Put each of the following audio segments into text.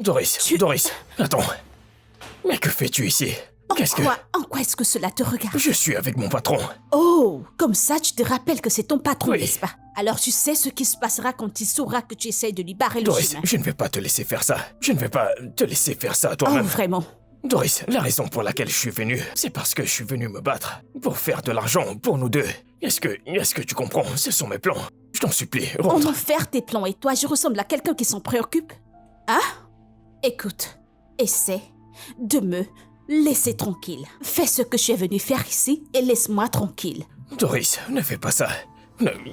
Doris, attends. Mais que fais-tu ici? En quoi est-ce que cela te regarde? Je suis avec mon patron. Oh, comme ça tu te rappelles que c'est ton patron, Oui. n'est-ce pas? Alors tu sais ce qui se passera quand il saura que tu essayes de lui barrer le Doris, chemin. je ne vais pas te laisser faire ça. Je ne vais pas te laisser faire ça Oh, toi-même. vraiment? Doris, la raison pour laquelle je suis venu, c'est parce que je suis venu me battre. Pour faire de l'argent pour nous deux. Est-ce que tu comprends? Ce sont mes plans. Je t'en supplie, On rentre. en fait tes plans et toi, je ressemble à quelqu'un qui s'en préoccupe? Hein? Écoute, essaie de me laisser tranquille. Fais ce que je suis venu faire ici et laisse-moi tranquille. Doris, ne fais pas ça.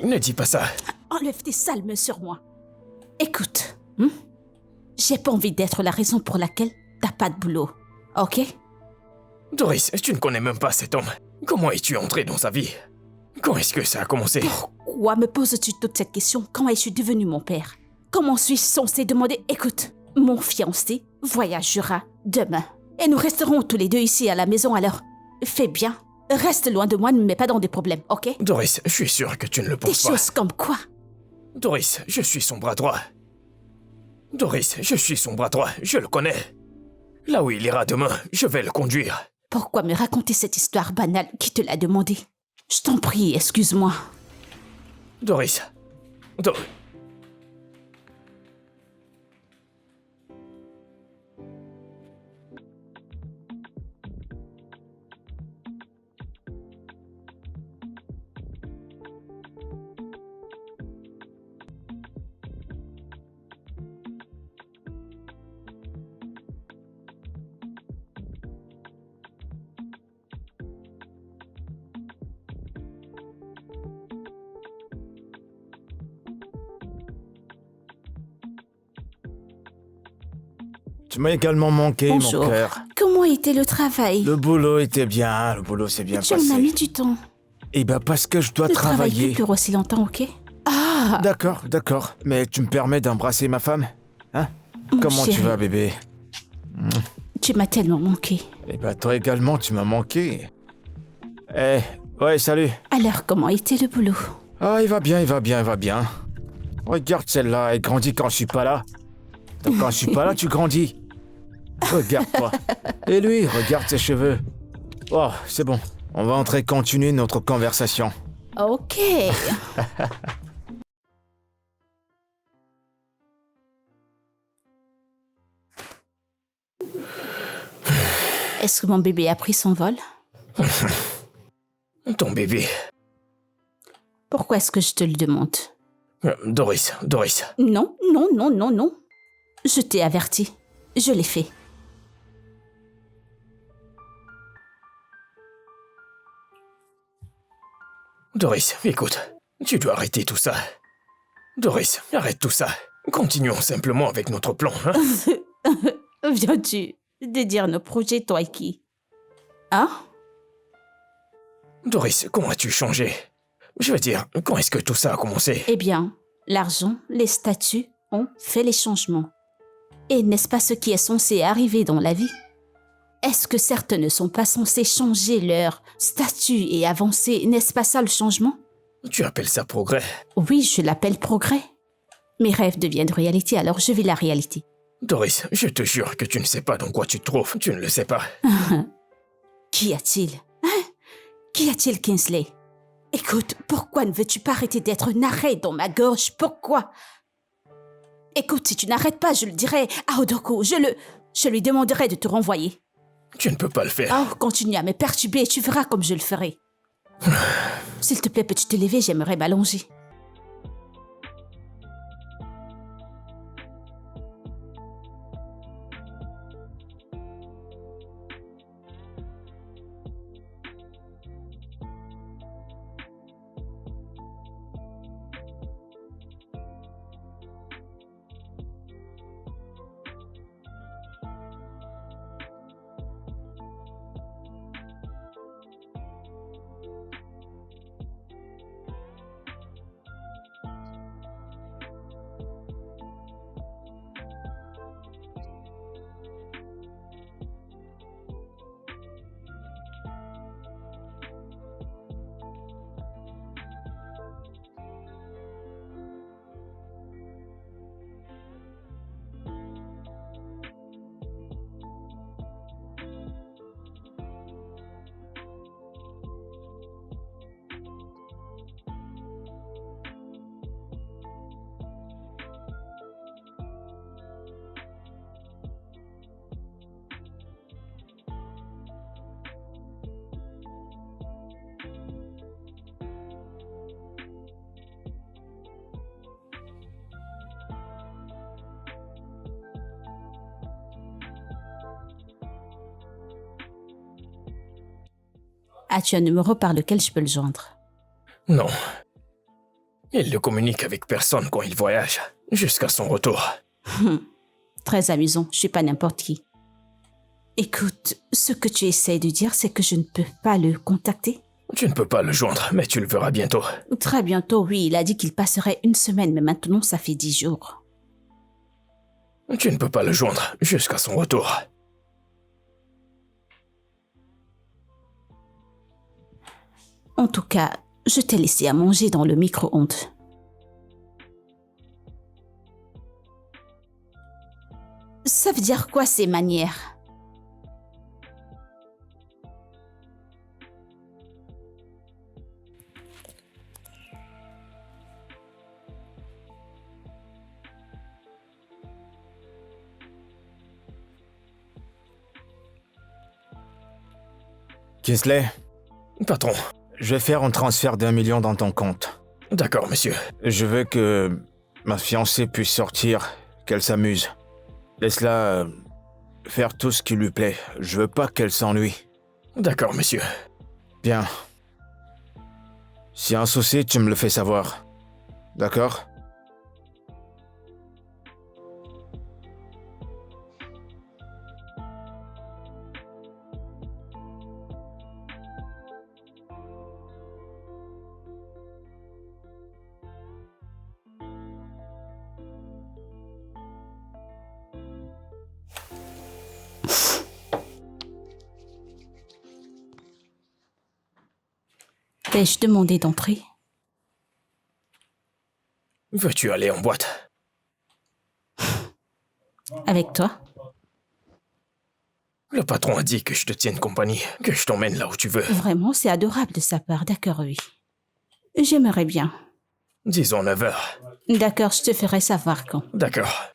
Ne dis pas ça. Enlève tes sales mains sur moi. Écoute, j'ai pas envie d'être la raison pour laquelle t'as pas de boulot, ok? Doris, tu ne connais même pas cet homme. Comment es-tu entré dans sa vie? Quand est-ce que ça a commencé? Pourquoi me poses-tu toute cette question? Quand es-je devenu mon père? Comment suis-je censé demander? Écoute, mon fiancé voyagera demain. Et nous resterons tous les deux ici à la maison, alors fais bien. Reste loin de moi, ne me mets pas dans des problèmes, ok? Doris, je suis sûr que tu ne le Des penses pas. choses comme quoi? Doris, je suis son bras droit. Doris, je suis son bras droit, je le connais. Là où il ira demain, je vais le conduire. Pourquoi me raconter cette histoire banale? Qui te l'a demandé? Je t'en prie, excuse-moi. Doris. Tu m'as également manqué, Bonjour. mon cœur. Comment était le travail? Le boulot était bien, le boulot s'est bien Tu m'as mis passé. du temps. Eh ben parce que je dois Ne travaille travailler. plus pour aussi longtemps, ok? Ah, D'accord, d'accord. Mais tu me permets d'embrasser ma femme? Hein? mon Comment tu chéri, vas, bébé? tu m'as tellement manqué. Eh ben toi également, tu m'as manqué. Eh, ouais, salut. Alors, comment était le boulot? Ah, il va bien, il va bien, il va bien. Regarde celle-là, elle grandit quand je suis pas là. Donc quand je suis pas là, tu grandis. Regarde-toi. Et lui, regarde ses cheveux. Oh, c'est bon. On va entrer continuer notre conversation. Ok. Est-ce que mon bébé a pris son vol? Ton bébé. Pourquoi est-ce que je te le demande? Doris. Non, non, non, non, non. Je t'ai averti. Je l'ai fait. Doris, écoute. Tu dois arrêter tout ça. Doris, arrête tout ça. Continuons simplement avec notre plan, hein? Viens-tu de dire nos projets, toi et qui? Hein? Doris, comment as-tu changé? Je veux dire, quand est-ce que tout ça a commencé? Eh bien, l'argent, les statuts ont fait les changements. Et n'est-ce pas ce qui est censé arriver dans la vie? Est-ce que certains ne sont pas censés changer leur statut et avancer? N'est-ce pas ça le changement? Tu appelles ça progrès? Oui, je l'appelle progrès. Mes rêves deviennent réalité, alors je vis la réalité. Doris, je te jure que tu ne sais pas dans quoi tu te trouves. Tu ne le sais pas. Qu'y a-t-il? Hein? Qu'y a-t-il, Kingsley? Écoute, pourquoi ne veux-tu pas arrêter d'être un arrêt dans ma gorge? Pourquoi? Écoute, si tu n'arrêtes pas, je le dirai à Odoko. Je lui demanderai de te renvoyer. Tu ne peux pas le faire. Oh, continue à me perturber et tu verras comme je le ferai. S'il te plaît, peux-tu te lever? J'aimerais m'allonger. As-tu un numéro par lequel je peux le joindre? Non. Il ne communique avec personne quand il voyage, jusqu'à son retour. Très amusant, je suis pas n'importe qui. Écoute, ce que tu essayes de dire, c'est que je ne peux pas le contacter? Tu ne peux pas le joindre, mais tu le verras bientôt. Très bientôt, oui, il a dit qu'il passerait 1 semaine, mais maintenant ça fait 10 jours. Tu ne peux pas le joindre jusqu'à son retour. En tout cas, je t'ai laissé à manger dans le micro-ondes. Ça veut dire quoi ces manières? Kingsley, Patron. je vais faire un transfert d'1 million dans ton compte. D'accord, monsieur. Je veux que ma fiancée puisse sortir, qu'elle s'amuse. Laisse-la faire tout ce qui lui plaît. Je veux pas qu'elle s'ennuie. D'accord, monsieur. Bien. S'il y a un souci, tu me le fais savoir. D'accord? T'ai-je demandé d'entrer? Veux-tu aller en boîte? Avec toi? Le patron a dit que je te tienne compagnie, que je t'emmène là où tu veux. Vraiment, c'est adorable de sa part, d'accord, oui. J'aimerais bien. Disons 9 heures. D'accord, je te ferai savoir quand. D'accord.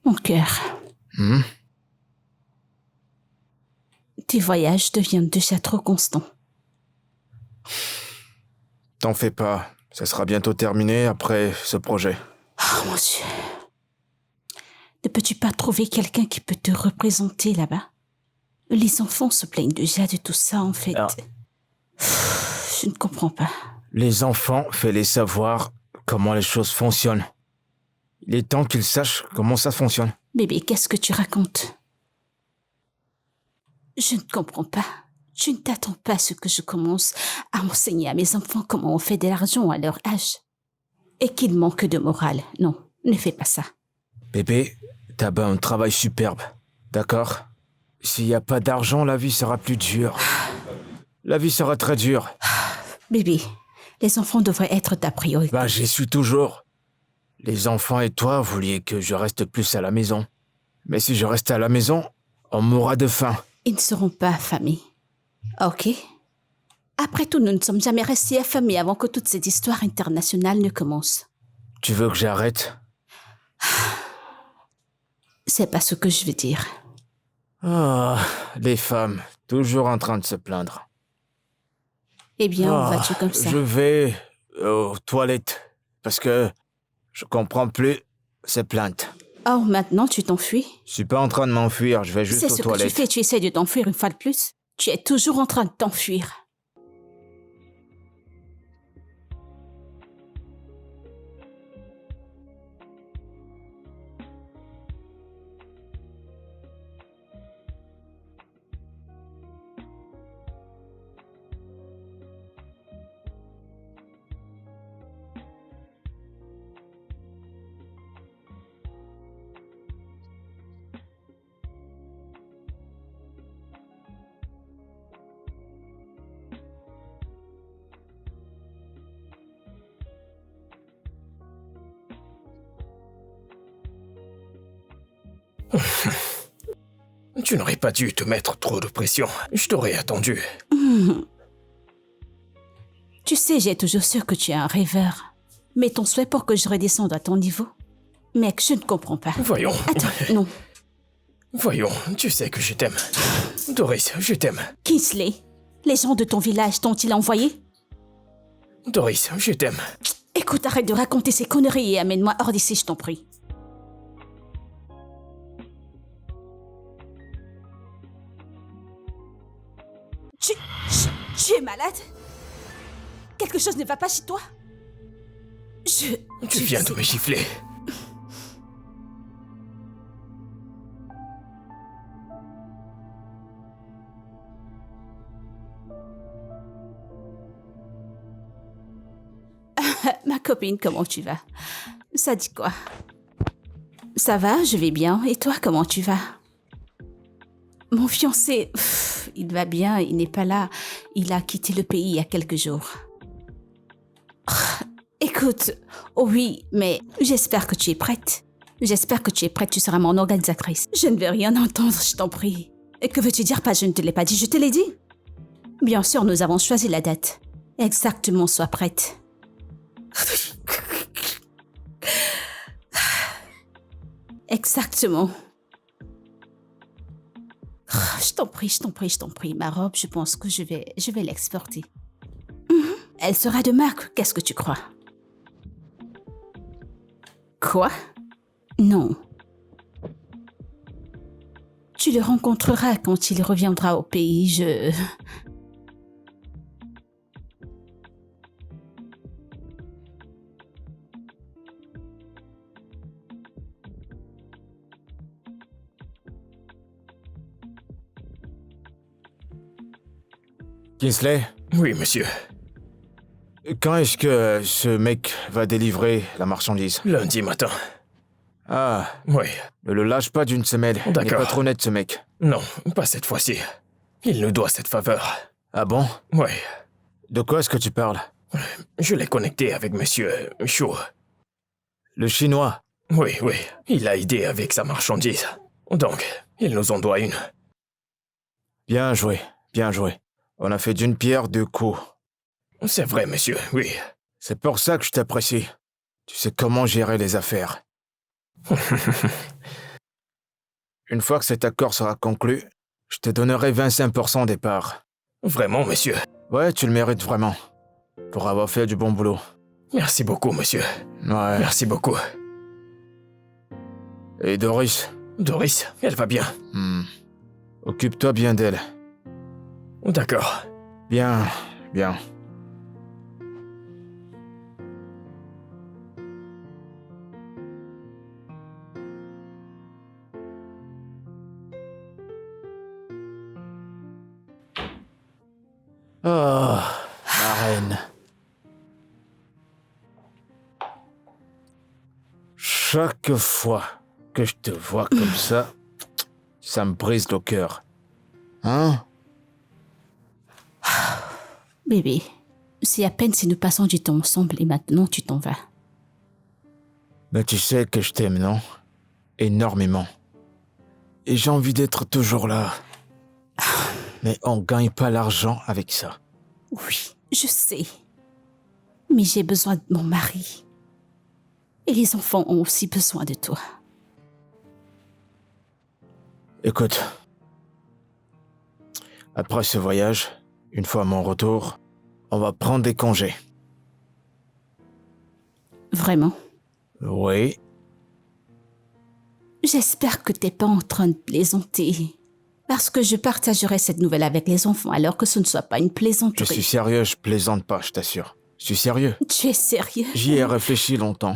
Mon cœur. Tes voyages deviennent déjà trop constants. T'en fais pas. Ça sera bientôt terminé après ce projet. Oh mon Dieu. Ne peux-tu pas trouver quelqu'un qui peut te représenter là-bas? Les enfants se plaignent déjà de tout ça, en fait. Ah. Je ne comprends pas. Les enfants, fais-les savoir comment les choses fonctionnent. Il est temps qu'ils sachent comment ça fonctionne. Bébé, qu'est-ce que tu racontes? Je ne comprends pas. Tu ne t'attends pas à ce que je commence à enseigner à mes enfants comment on fait de l'argent à leur âge. Et qu'ils manquent de morale. Non, ne fais pas ça. Bébé, t'as un travail superbe, d'accord? S'il n'y a pas d'argent, la vie sera plus dure. La vie sera très dure. Bébé, les enfants devraient être ta priorité. Bah, j'y suis toujours. Les enfants et toi vouliez que je reste plus à la maison. Mais si je reste à la maison, on mourra de faim. Ils ne seront pas affamés. Ok? Après tout, nous ne sommes jamais restés affamés avant que toute cette histoire internationale ne commence. Tu veux que j'arrête? C'est pas ce que je veux dire. Ah, les femmes, toujours en train de se plaindre. Eh bien, où vas-tu comme ça? Je vais aux toilettes, parce que je comprends plus ces plaintes. Oh, maintenant tu t'enfuis? Je suis pas en train de m'enfuir, je vais juste C'est aux ce toilettes. que tu fais, tu essaies de t'enfuir une fois de plus. Tu es toujours en train de t'enfuir. Tu n'aurais pas dû te mettre trop de pression. Je t'aurais attendu. Tu sais, j'ai toujours su que tu es un rêveur. Mais ton souhait pour que je redescende à ton niveau? Mec, je ne comprends pas. Voyons. Attends, non. Voyons, tu sais que je t'aime. Doris, je t'aime. Kingsley, les gens de ton village t'ont-ils envoyé? Doris, je t'aime. Écoute, arrête de raconter ces conneries et amène-moi hors d'ici, je t'en prie. Tu es malade? Quelque chose ne va pas chez toi? Tu viens de me gifler. Ma copine, comment tu vas? Ça dit quoi? Ça va, je vais bien. Et toi, comment tu vas? Mon fiancé, il va bien, il n'est pas là. Il a quitté le pays il y a quelques jours. Écoute, oh oui, mais j'espère que tu es prête. J'espère que tu es prête, tu seras mon organisatrice. Je ne veux rien entendre, je t'en prie. Et que veux-tu dire pas, je ne te l'ai pas dit, je te l'ai dit. Bien sûr, nous avons choisi la date. Exactement, sois prête. Exactement. Je t'en prie, je t'en prie, je t'en prie. Ma robe, je pense que je vais l'exporter. Elle sera de marque, qu'est-ce que tu crois? Quoi? Non. Tu le rencontreras quand il reviendra au pays, Kingsley, Oui, monsieur. quand est-ce que ce mec va délivrer la marchandise? Lundi matin. Ah, Oui. ne le lâche pas d'une semelle. Il n'est D'accord. pas trop net, ce mec. Non, pas cette fois-ci. Il nous doit cette faveur. Ah bon? Oui. De quoi est-ce que tu parles? Je l'ai connecté avec monsieur Chou. Le chinois? Oui, oui. Il a aidé avec sa marchandise. Donc, il nous en doit une. Bien joué, bien joué. On a fait d'une pierre deux coups. C'est vrai, monsieur, oui. C'est pour ça que je t'apprécie. Tu sais comment gérer les affaires. Une fois que cet accord sera conclu, je te donnerai 25% des parts. Vraiment, monsieur. Ouais, tu le mérites vraiment. Pour avoir fait du bon boulot. Merci beaucoup, monsieur. Ouais. Merci beaucoup. Et Doris? Doris, elle va bien. Occupe-toi bien d'elle. D'accord. Bien, bien. Oh, ma reine. Chaque fois que je te vois comme ça me brise le cœur. Hein? Bébé, c'est à peine si nous passons du temps ensemble et maintenant tu t'en vas. Mais tu sais que je t'aime, non? Énormément. Et j'ai envie d'être toujours là. Mais on gagne pas l'argent avec ça. Oui, je sais. Mais j'ai besoin de mon mari. Et les enfants ont aussi besoin de toi. Écoute, après ce voyage, une fois à mon retour, on va prendre des congés. Vraiment? Oui. J'espère que t'es pas en train de plaisanter. Parce que je partagerai cette nouvelle avec les enfants alors que ce ne soit pas une Je plaisanterie. suis sérieux, je plaisante pas, je t'assure. Je suis sérieux. Tu es sérieux? J'y ai réfléchi longtemps.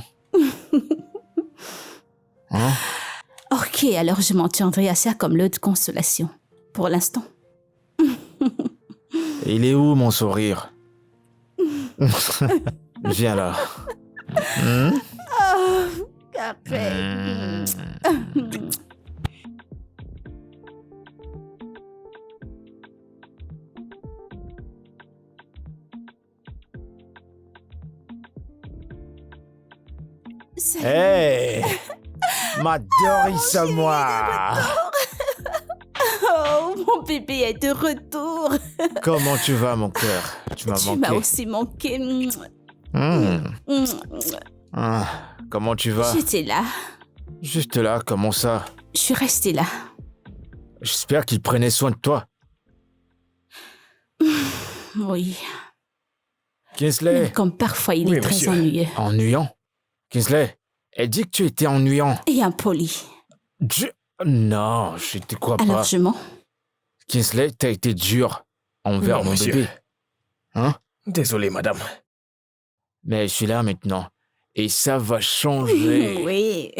Hein? Ok, alors je m'en tiendrai à ça comme lot de consolation. Pour l'instant. Et il est où mon sourire? Viens là. Café. Hey! Ma Doris à moi! Oh, mon bébé est de retour. Comment tu vas, mon cœur? Tu m'as Tu manqué. m'as aussi manqué. Comment tu vas? J'étais là. Juste là, comment ça? Je suis restée là. J'espère qu'il prenait soin de toi. Oui. Kinsley, Comme parfois il Oui, est très monsieur. ennuyeux. ennuyant. Kinsley, elle dit que tu étais ennuyant. Et impoli. Non, je te crois Alors pas. je mens. Kinsley, t'as été dur envers Non, mon monsieur. bébé. Hein? Désolé, madame. Mais je suis là maintenant. Et ça va changer. Oui.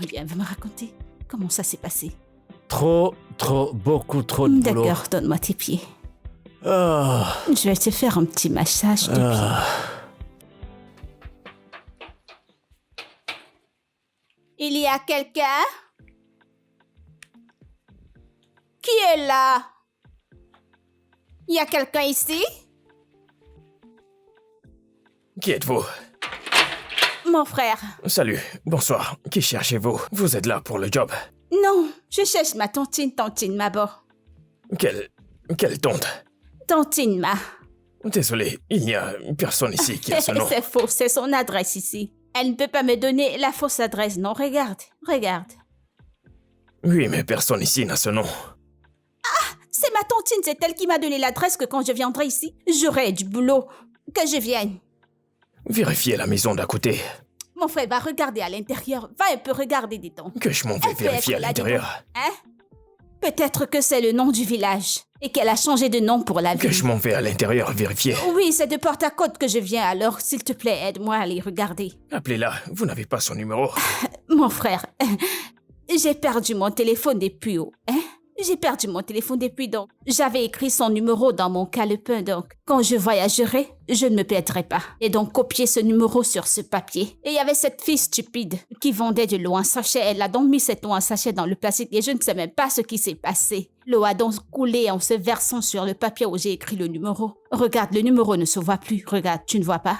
Bien, va me raconter comment ça s'est passé. Beaucoup trop de boulot. D'accord, donne-moi tes pieds. Ah, Je vais te faire un petit massage de pieds. ah. Il y a quelqu'un? Qui est là? Il y a quelqu'un ici? Qui êtes-vous? Mon frère. Salut, bonsoir. Qui cherchez-vous? Vous êtes là pour le job. Non, je cherche ma tontine Mabo. Quelle tonte? Tontine Ma. Désolé, il n'y a personne ici qui a ce nom. C'est faux, c'est son adresse ici. Elle ne peut pas me donner la fausse adresse, non? Regarde. Oui, mais personne ici n'a ce nom. C'est ma tontine, c'est elle qui m'a donné l'adresse que quand je viendrai ici, j'aurai du boulot. Que je vienne. Vérifiez la maison d'à côté. Mon frère, va regarder à l'intérieur. Va un peu regarder des temps. Que je m'en vais Elle peut vérifier être à là l'intérieur. Hein? Peut-être que c'est le nom du village et qu'elle a changé de nom pour la Que ville. je m'en vais à l'intérieur vérifier. Oui, c'est de Porte-à-Côte que je viens, alors s'il te plaît, aide-moi à aller regarder. Appelez-la, vous n'avez pas son numéro. Mon frère, j'ai perdu mon téléphone depuis où, hein? J'ai perdu mon téléphone depuis donc. J'avais écrit son numéro dans mon calepin donc. Quand je voyagerai, je ne me perdrai pas. Et donc copier ce numéro sur ce papier. Et il y avait cette fille stupide qui vendait de l'eau en sachet. Elle a donc mis cette eau en sachet dans le plastique et je ne sais même pas ce qui s'est passé. L'eau a donc coulé en se versant sur le papier où j'ai écrit le numéro. Regarde, le numéro ne se voit plus. Regarde, tu ne vois pas?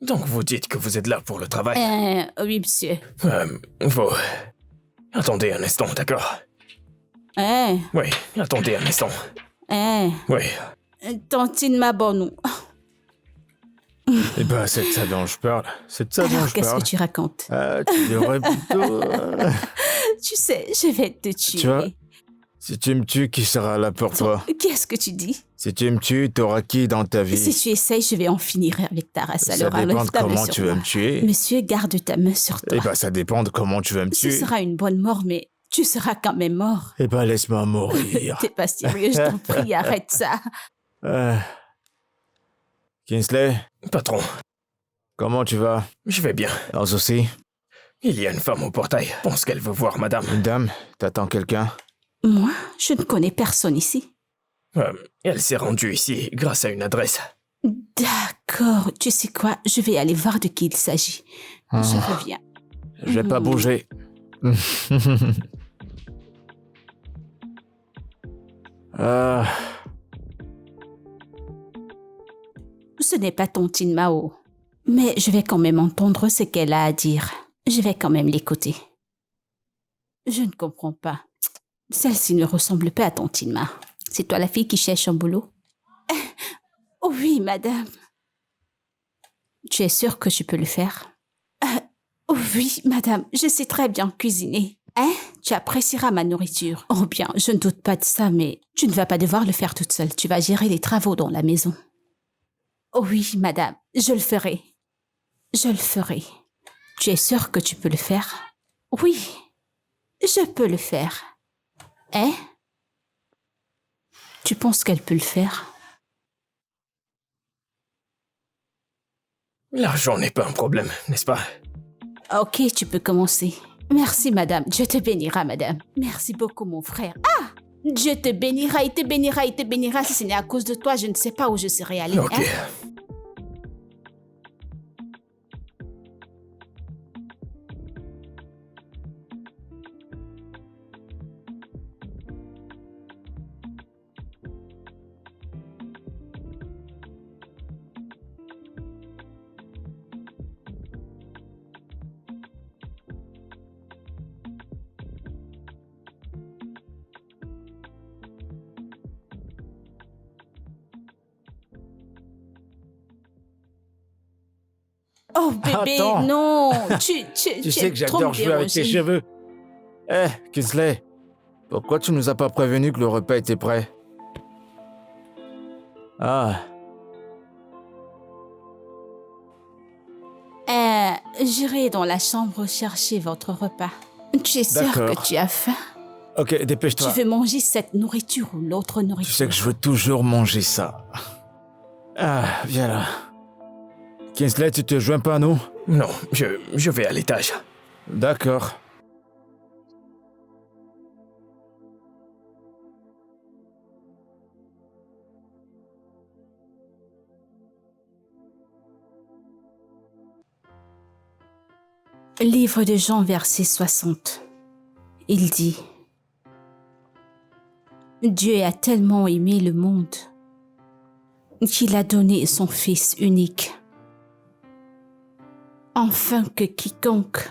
Donc vous dites que vous êtes là pour le travail. Oui, monsieur. Vous... Attendez un instant, d'accord? Oui, attendez un instant. Oui. Tontine Mabonou. Eh ben, c'est de ça dont je parle. C'est de ça dont Alors, je qu'est-ce parle. que tu racontes? Tu devrais plutôt... Tu sais, je vais te tuer. Tu vois, si tu me tues, qui sera là pour toi? Qu'est-ce que tu dis? Si tu me tues, t'auras qui dans ta vie? Si tu essayes, je vais en finir avec ta race. Ça Alors, dépend enlève de ta main comment sur tu veux moi. me tuer. Monsieur, garde ta main sur toi. Eh ben, ça dépend de comment tu veux me Ce tuer. sera une bonne mort, mais tu seras quand même mort. Eh ben, laisse-moi mourir. T'es pas sérieux, je t'en prie, arrête ça. Kinsley, Patron, comment tu vas? je vais bien. Sans souci. Il y a une femme au portail. Pense qu'elle veut voir madame. Une dame, t'attends quelqu'un? Moi, je ne connais personne ici. Elle s'est rendue ici grâce à une adresse. D'accord, tu sais quoi? Je vais aller voir de qui il s'agit. Je reviens. Je vais pas bouger. Ce n'est pas Tontine Mao. Mais je vais quand même entendre ce qu'elle a à dire. Je vais quand même l'écouter. Je ne comprends pas. Celle-ci ne ressemble pas à Tontine Mao. C'est toi la fille qui cherche un boulot? Oui, madame. Tu es sûre que je peux le faire? Oui, madame, je sais très bien cuisiner. Hein? Tu apprécieras ma nourriture. Oh bien, je ne doute pas de ça, mais tu ne vas pas devoir le faire toute seule. Tu vas gérer les travaux dans la maison. Oui, madame, je le ferai. Je le ferai. Tu es sûre que tu peux le faire? Oui, je peux le faire. Hein? Tu penses qu'elle peut le faire? L'argent n'est pas un problème, n'est-ce pas? Ok, tu peux commencer. Merci, madame. Dieu te bénira, madame. Merci beaucoup, mon frère. Ah! Dieu te bénira, il te bénira, il te bénira. Si ce n'est à cause de toi, je ne sais pas où je serais allée. Ok. Hein? Oh, bébé, Attends. non. Tu Tu sais que es trop j'adore jouer avec tes dérangé. cheveux. Kinsley, pourquoi tu nous as pas prévenu que le repas était prêt? Ah, J'irai dans la chambre chercher votre repas. Tu es sûr D'accord. que tu as faim? ok, Tu dépêche-toi. veux manger cette nourriture ou l'autre nourriture? Tu sais que je veux toujours manger ça. Ah, viens là. Kingsley, tu te joins pas à nous? Non, je vais à l'étage. D'accord. Livre de Jean, verset 60. Il dit: Dieu a tellement aimé le monde qu'il a donné son Fils unique, afin que quiconque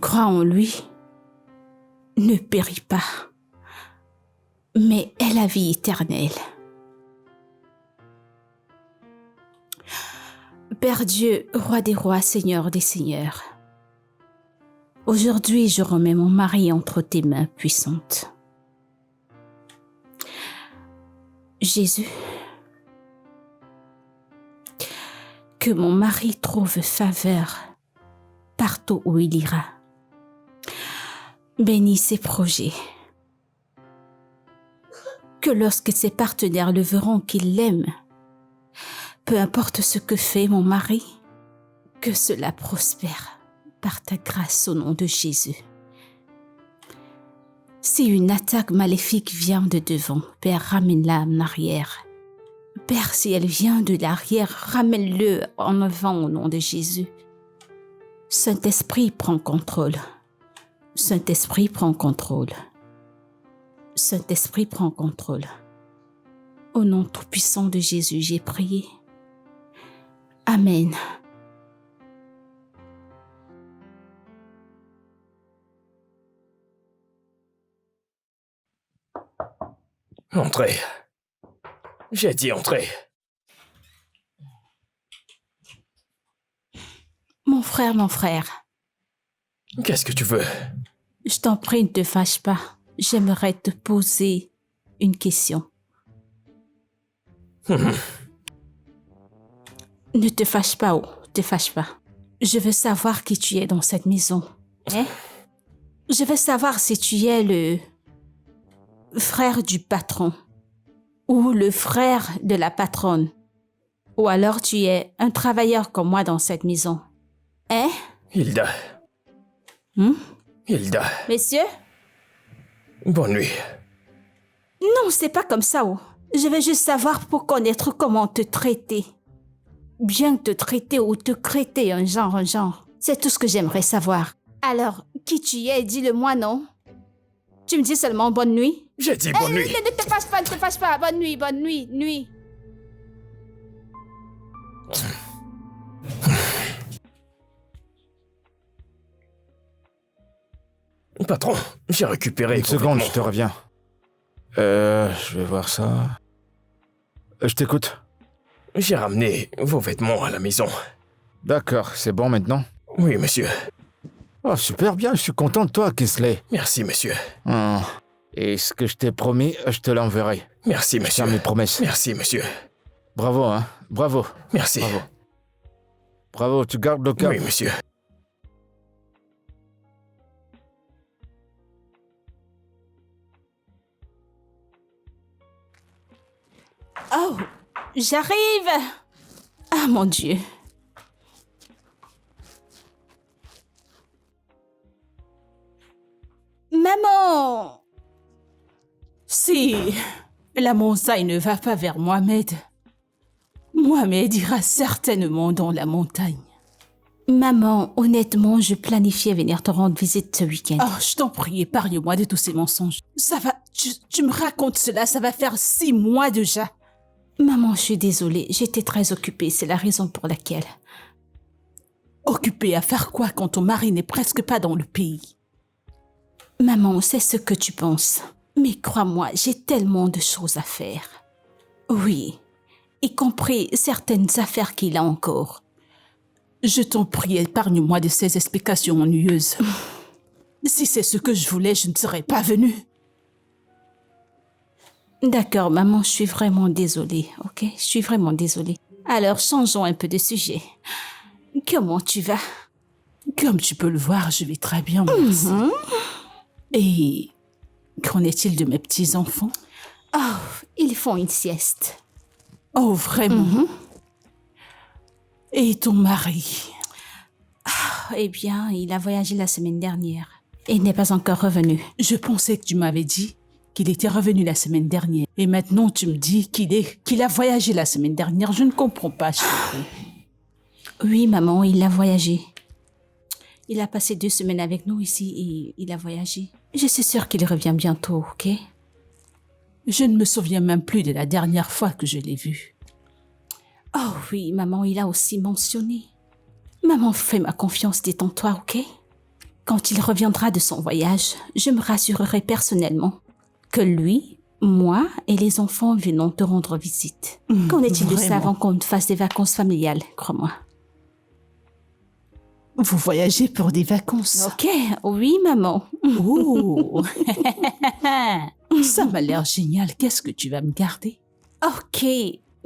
croit en lui ne périt pas, mais ait la vie éternelle. Père Dieu, roi des rois, Seigneur des seigneurs, aujourd'hui je remets mon mari entre tes mains puissantes. Jésus, que mon mari trouve faveur partout où il ira. Bénis ses projets. Que lorsque ses partenaires le verront qu'il l'aime, peu importe ce que fait mon mari, que cela prospère par ta grâce au nom de Jésus. Si une attaque maléfique vient de devant, Père, ramène-la en arrière. Père, si elle vient de l'arrière, ramène-le en avant au nom de Jésus. Saint-Esprit, prends contrôle. Saint-Esprit, prends contrôle. Saint-Esprit, prends contrôle. Au nom tout-puissant de Jésus, j'ai prié. Amen. Entrez. J'ai dit entrez. Mon frère, Qu'est-ce que tu veux? je t'en prie, ne te fâche pas. J'aimerais te poser une question. Ne te fâche pas, oh, te fâche pas. Je veux savoir qui tu es dans cette maison. Hein? Je veux savoir si tu es le frère du patron ou le frère de la patronne. Ou alors tu es un travailleur comme moi dans cette maison. Hein? Hilda. Hilda. Messieurs? Bonne nuit. Non, c'est pas comme ça, oh. Je veux juste savoir pour connaître comment te traiter. Bien te traiter ou te traiter un genre. C'est tout ce que j'aimerais savoir. Alors, qui tu es, dis-le-moi, non? Tu me dis seulement bonne nuit? J'ai dit bonne nuit. Ne te fâche pas. Bonne nuit. Patron, j'ai récupéré... Une vos seconde, vêtements. je te reviens. Je vais voir ça. Je t'écoute. J'ai ramené vos vêtements à la maison. D'accord, c'est bon maintenant? Oui, monsieur. Oh, super bien, je suis content de toi, Kingsley. Merci, monsieur. Et ce que je t'ai promis, je te l'enverrai. Merci, Je monsieur. tiens mes promesses. Merci, monsieur. Bravo, hein. Bravo. Merci. Bravo. Bravo, tu gardes le cap. Oui, monsieur. Oh, j'arrive! Ah, mon Dieu. Maman! Si la montagne ne va pas vers Mohamed, Mohamed ira certainement dans la montagne. Maman, honnêtement, je planifiais venir te rendre visite ce week-end. Oh, je t'en prie, épargne-moi de tous ces mensonges. Ça va, tu me racontes cela, ça va faire 6 mois déjà. Maman, je suis désolée, j'étais très occupée, c'est la raison pour laquelle. Occupée à faire quoi quand ton mari n'est presque pas dans le pays? Maman, c'est ce que tu penses. Mais crois-moi, j'ai tellement de choses à faire. Oui, y compris certaines affaires qu'il a encore. Je t'en prie, épargne-moi de ces explications ennuyeuses. Si c'est ce que je voulais, je ne serais pas venue. D'accord, maman, je suis vraiment désolée, ok? Je suis vraiment désolée. Alors, changeons un peu de sujet. Comment tu vas? Comme tu peux le voir, je vais très bien, merci. Et qu'en est-il de mes petits-enfants? Oh, ils font une sieste. Oh, vraiment? Et ton mari? Eh bien, il a voyagé la semaine dernière. Il n'est pas encore revenu. Je pensais que tu m'avais dit qu'il était revenu la semaine dernière. Et maintenant, tu me dis qu'il a voyagé la semaine dernière. Je ne comprends pas, chérie. Oui, maman, il a voyagé. Il a passé 2 semaines avec nous ici et il a voyagé. Je suis sûre qu'il revient bientôt, ok? Je ne me souviens même plus de la dernière fois que je l'ai vu. Oh oui, maman, il a aussi mentionné. Maman, fais-moi confiance, détends-toi, ok? Quand il reviendra de son voyage, je me rassurerai personnellement que lui, moi et les enfants venons te rendre visite. Qu'en est-il de ça vraiment? avant qu'on ne fasse des vacances familiales, crois-moi? Vous voyagez pour des vacances? Ok, oui, maman. Oh! Ça m'a l'air génial. Qu'est-ce que tu vas me garder? Ok,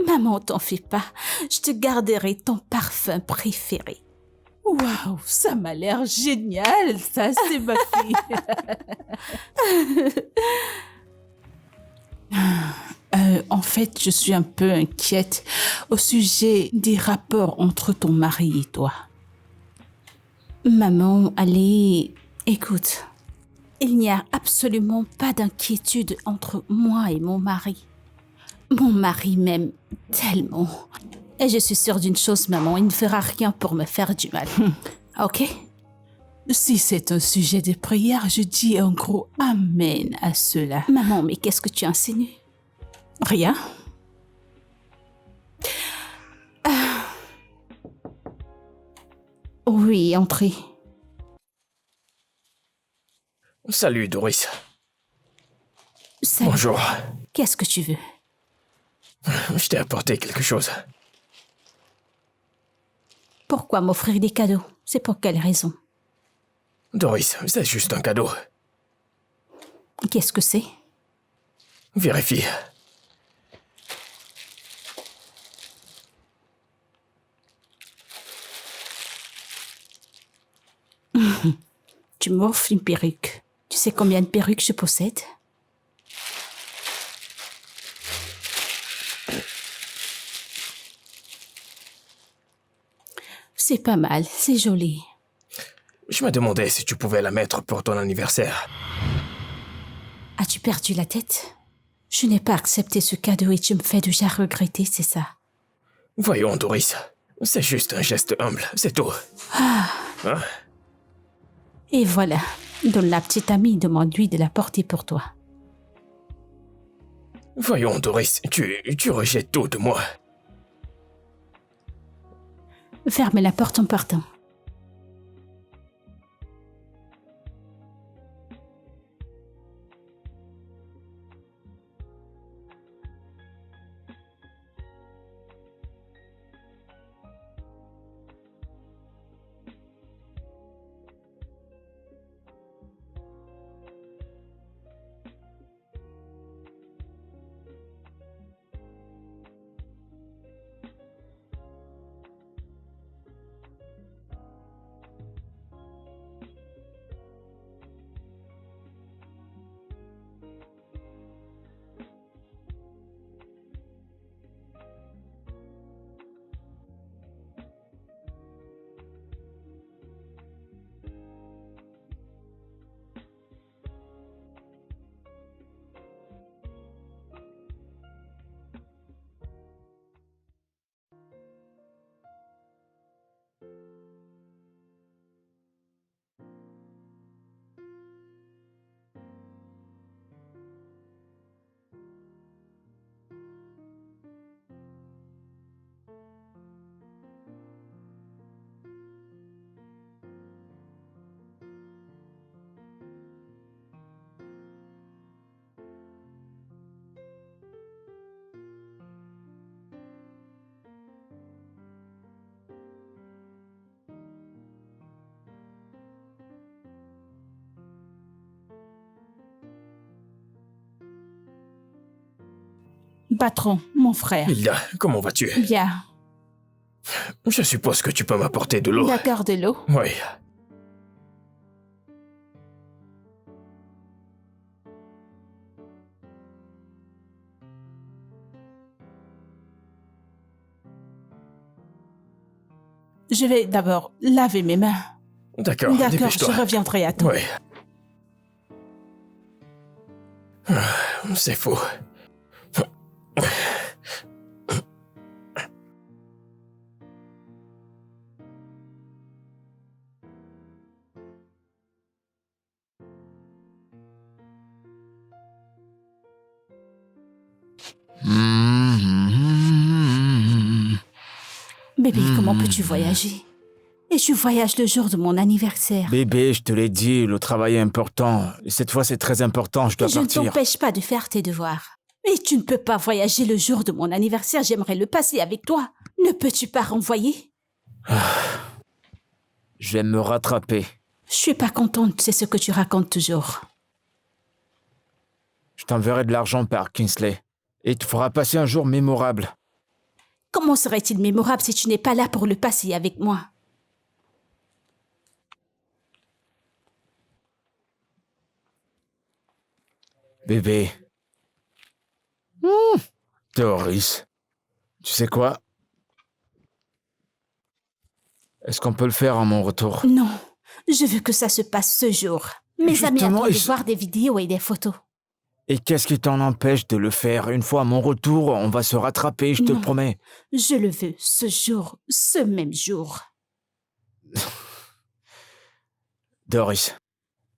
maman, t'en fais pas. Je te garderai ton parfum préféré. Waouh, ça m'a l'air génial, ça, c'est ma fille. En fait, je suis un peu inquiète au sujet des rapports entre ton mari et toi. Maman, allez, écoute. Il n'y a absolument pas d'inquiétude entre moi et mon mari. Mon mari m'aime tellement. Et je suis sûre d'une chose, maman, il ne fera rien pour me faire du mal. Ok? Si c'est un sujet de prière, je dis un gros amen à cela. Maman, mais qu'est-ce que tu insinues? Rien? Oui, entrez. Salut, Doris. Salut. Bonjour. Qu'est-ce que tu veux? Je t'ai apporté quelque chose. Pourquoi m'offrir des cadeaux? C'est pour quelle raison? Doris, c'est juste un cadeau. Qu'est-ce que c'est? Vérifie. Tu m'offres une perruque. Tu sais combien de perruques je possède? C'est pas mal, c'est joli. Je me demandais si tu pouvais la mettre pour ton anniversaire. As-tu perdu la tête? Je n'ai pas accepté ce cadeau et tu me fais déjà regretter, c'est ça? Voyons, Doris. C'est juste un geste humble, c'est tout. Hein? Et voilà, donne la petite amie, demande-lui de la porter pour toi. Voyons, Doris, tu rejettes tout de moi. Ferme la porte en partant. Patron, mon frère. Hilda, comment vas-tu? Bien. Je suppose que tu peux m'apporter de l'eau. D'accord, de l'eau. Oui. Je vais d'abord laver mes mains. D'accord, D'accord, je dépêche-toi. reviendrai à temps. Oui. C'est fou. Bébé, comment peux-tu voyager? Et je voyage le jour de mon anniversaire. Bébé, je te l'ai dit, le travail est important. Et cette fois, c'est très important, je dois Je ne partir. t'empêche pas de faire tes devoirs. Mais tu ne peux pas voyager le jour de mon anniversaire, j'aimerais le passer avec toi. Ne peux-tu pas renvoyer? Je vais me rattraper. Je suis pas contente, c'est ce que tu racontes toujours. Je t'enverrai de l'argent par Kingsley. Et tu feras passer un jour mémorable. Comment serait-il mémorable si tu n'es pas là pour le passer avec moi? Bébé. Doris. Tu sais quoi? Est-ce qu'on peut le faire à mon retour? Non, je veux que ça se passe ce jour. Mes amis Justement, attendent de ils- voir des vidéos et des photos. Et qu'est-ce qui t'en empêche de le faire? Une fois à mon retour, on va se rattraper, je te Non. promets. Je le veux ce jour, ce même jour. Doris,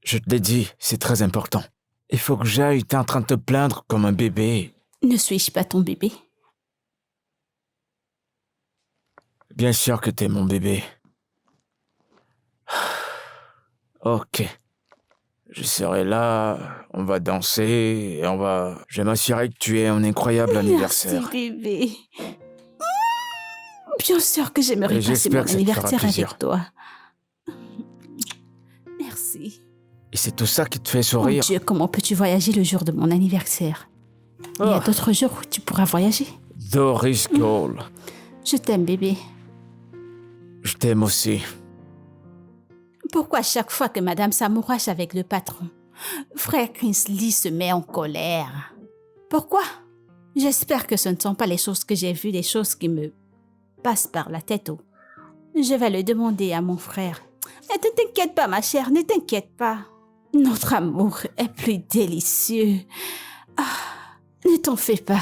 je te l'ai dit, c'est très important. Il faut que j'aille, t'es en train de te plaindre comme un bébé. Ne suis-je pas ton bébé? Bien sûr que t'es mon bébé. Ok. Je serai là, on va danser, et Je vais m'assurer que tu aies un incroyable anniversaire. Merci, bébé. Bien sûr que j'aimerais Et passer j'espère mon que ça te fera anniversaire plaisir. avec toi. Merci. Et c'est tout ça qui te fait Mon sourire. Dieu, comment peux-tu voyager le jour de mon anniversaire? Il y a Oh. d'autres jours où tu pourras voyager. Doris Cole, Je t'aime, bébé. je t'aime aussi. Pourquoi chaque fois que madame s'amourache avec le patron, frère Kingsley se met en colère? Pourquoi? J'espère que ce ne sont pas les choses que j'ai vues, les choses qui me passent par la tête. Oh. Je vais le demander à mon frère. Ne t'inquiète pas, ma chère, ne t'inquiète pas. Notre amour est plus délicieux. Ah, ne t'en fais pas.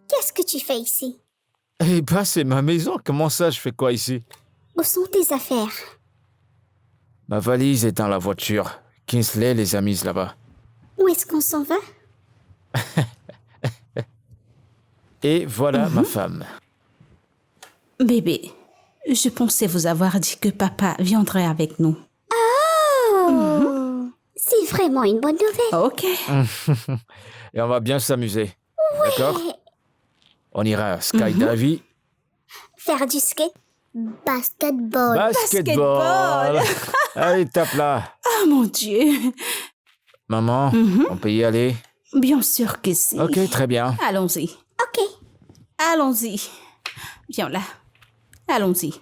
Qu'est-ce que tu fais ici? Eh ben, c'est ma maison, comment ça, je fais quoi ici? Où sont tes affaires? Ma valise est dans la voiture. Kingsley les a mises là-bas. Où est-ce qu'on s'en va? Et voilà ma femme. Bébé, je pensais vous avoir dit que papa viendrait avec nous. Oh! C'est vraiment une bonne nouvelle. Ok. Et on va bien s'amuser. D'accord? On ira à skydiving. Faire du skate, basketball. Basketball. Allez, tape là. Oh mon Dieu. Maman, on peut y aller? Bien sûr que si. Ok, très bien. Allons-y. Ok. Allons-y. Viens là. Allons-y.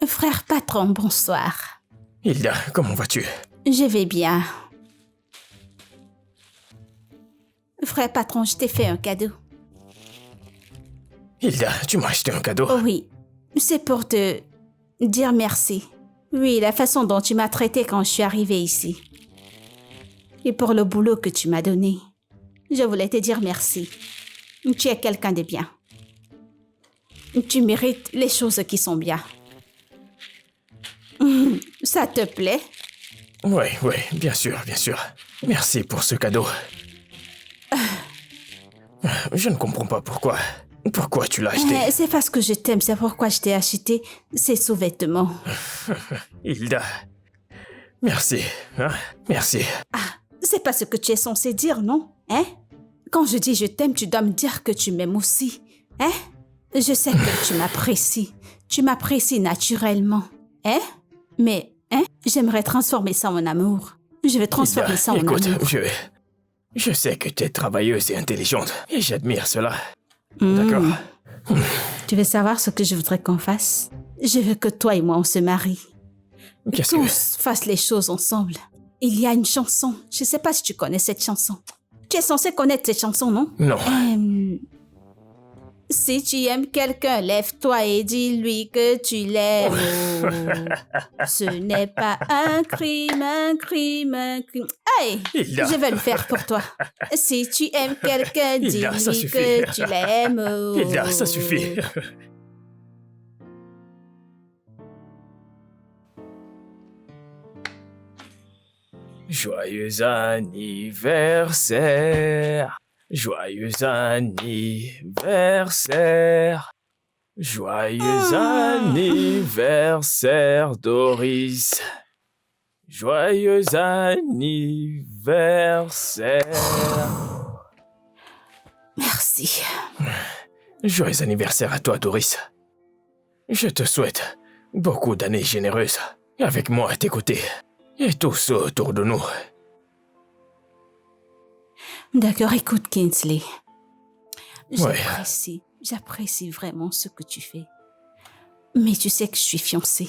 Frère patron, bonsoir. Hilda, comment vas-tu? Je vais bien. Frère patron, je t'ai fait un cadeau. Hilda, tu m'as acheté un cadeau? Oh oui, c'est pour te dire merci. Oui, la façon dont tu m'as traité quand je suis arrivée ici. et pour le boulot que tu m'as donné. Je voulais te dire merci. Tu es quelqu'un de bien. Tu mérites les choses qui sont bien. Ça te plaît? Oui, oui, bien sûr, bien sûr. Merci pour ce cadeau. Je ne comprends pas pourquoi. Pourquoi tu l'as acheté? C'est parce que je t'aime, c'est pourquoi je t'ai acheté ces sous-vêtements. Hilda. Merci, hein? Merci. C'est pas ce que tu es censé dire, non? Hein? Quand je dis je t'aime, tu dois me dire que tu m'aimes aussi. Hein? Je sais que tu m'apprécies. Tu m'apprécies naturellement. Hein? Mais, hein? J'aimerais transformer ça en amour. Je vais transformer Hilda, ça en écoute, amour. je sais que tu es travailleuse et intelligente, et j'admire cela. D'accord? Tu veux savoir ce que je voudrais qu'on fasse? Je veux que toi et moi, on se marie. Qu'est-ce Qu'on que... fasse les choses ensemble. Il y a une chanson. Je sais pas si tu connais cette chanson. Tu es censé connaître cette chanson, non? Non. Si tu aimes quelqu'un, lève-toi et dis-lui que tu l'aimes. Oh, ce n'est pas un crime, un crime, un crime. Hey, Hilda. je vais le faire pour toi. Si tu aimes quelqu'un, Hilda, ça dis-lui suffit. que tu l'aimes. Oh. Hilda, ça suffit. Joyeux anniversaire. Joyeux anniversaire. Joyeux anniversaire, Doris. Joyeux anniversaire. Merci. Joyeux anniversaire à toi, Doris. Je te souhaite beaucoup d'années généreuses, avec moi à tes côtés, et tous autour de nous. D'accord, écoute, Kingsley. Ouais. J'apprécie vraiment ce que tu fais. Mais tu sais que je suis fiancée.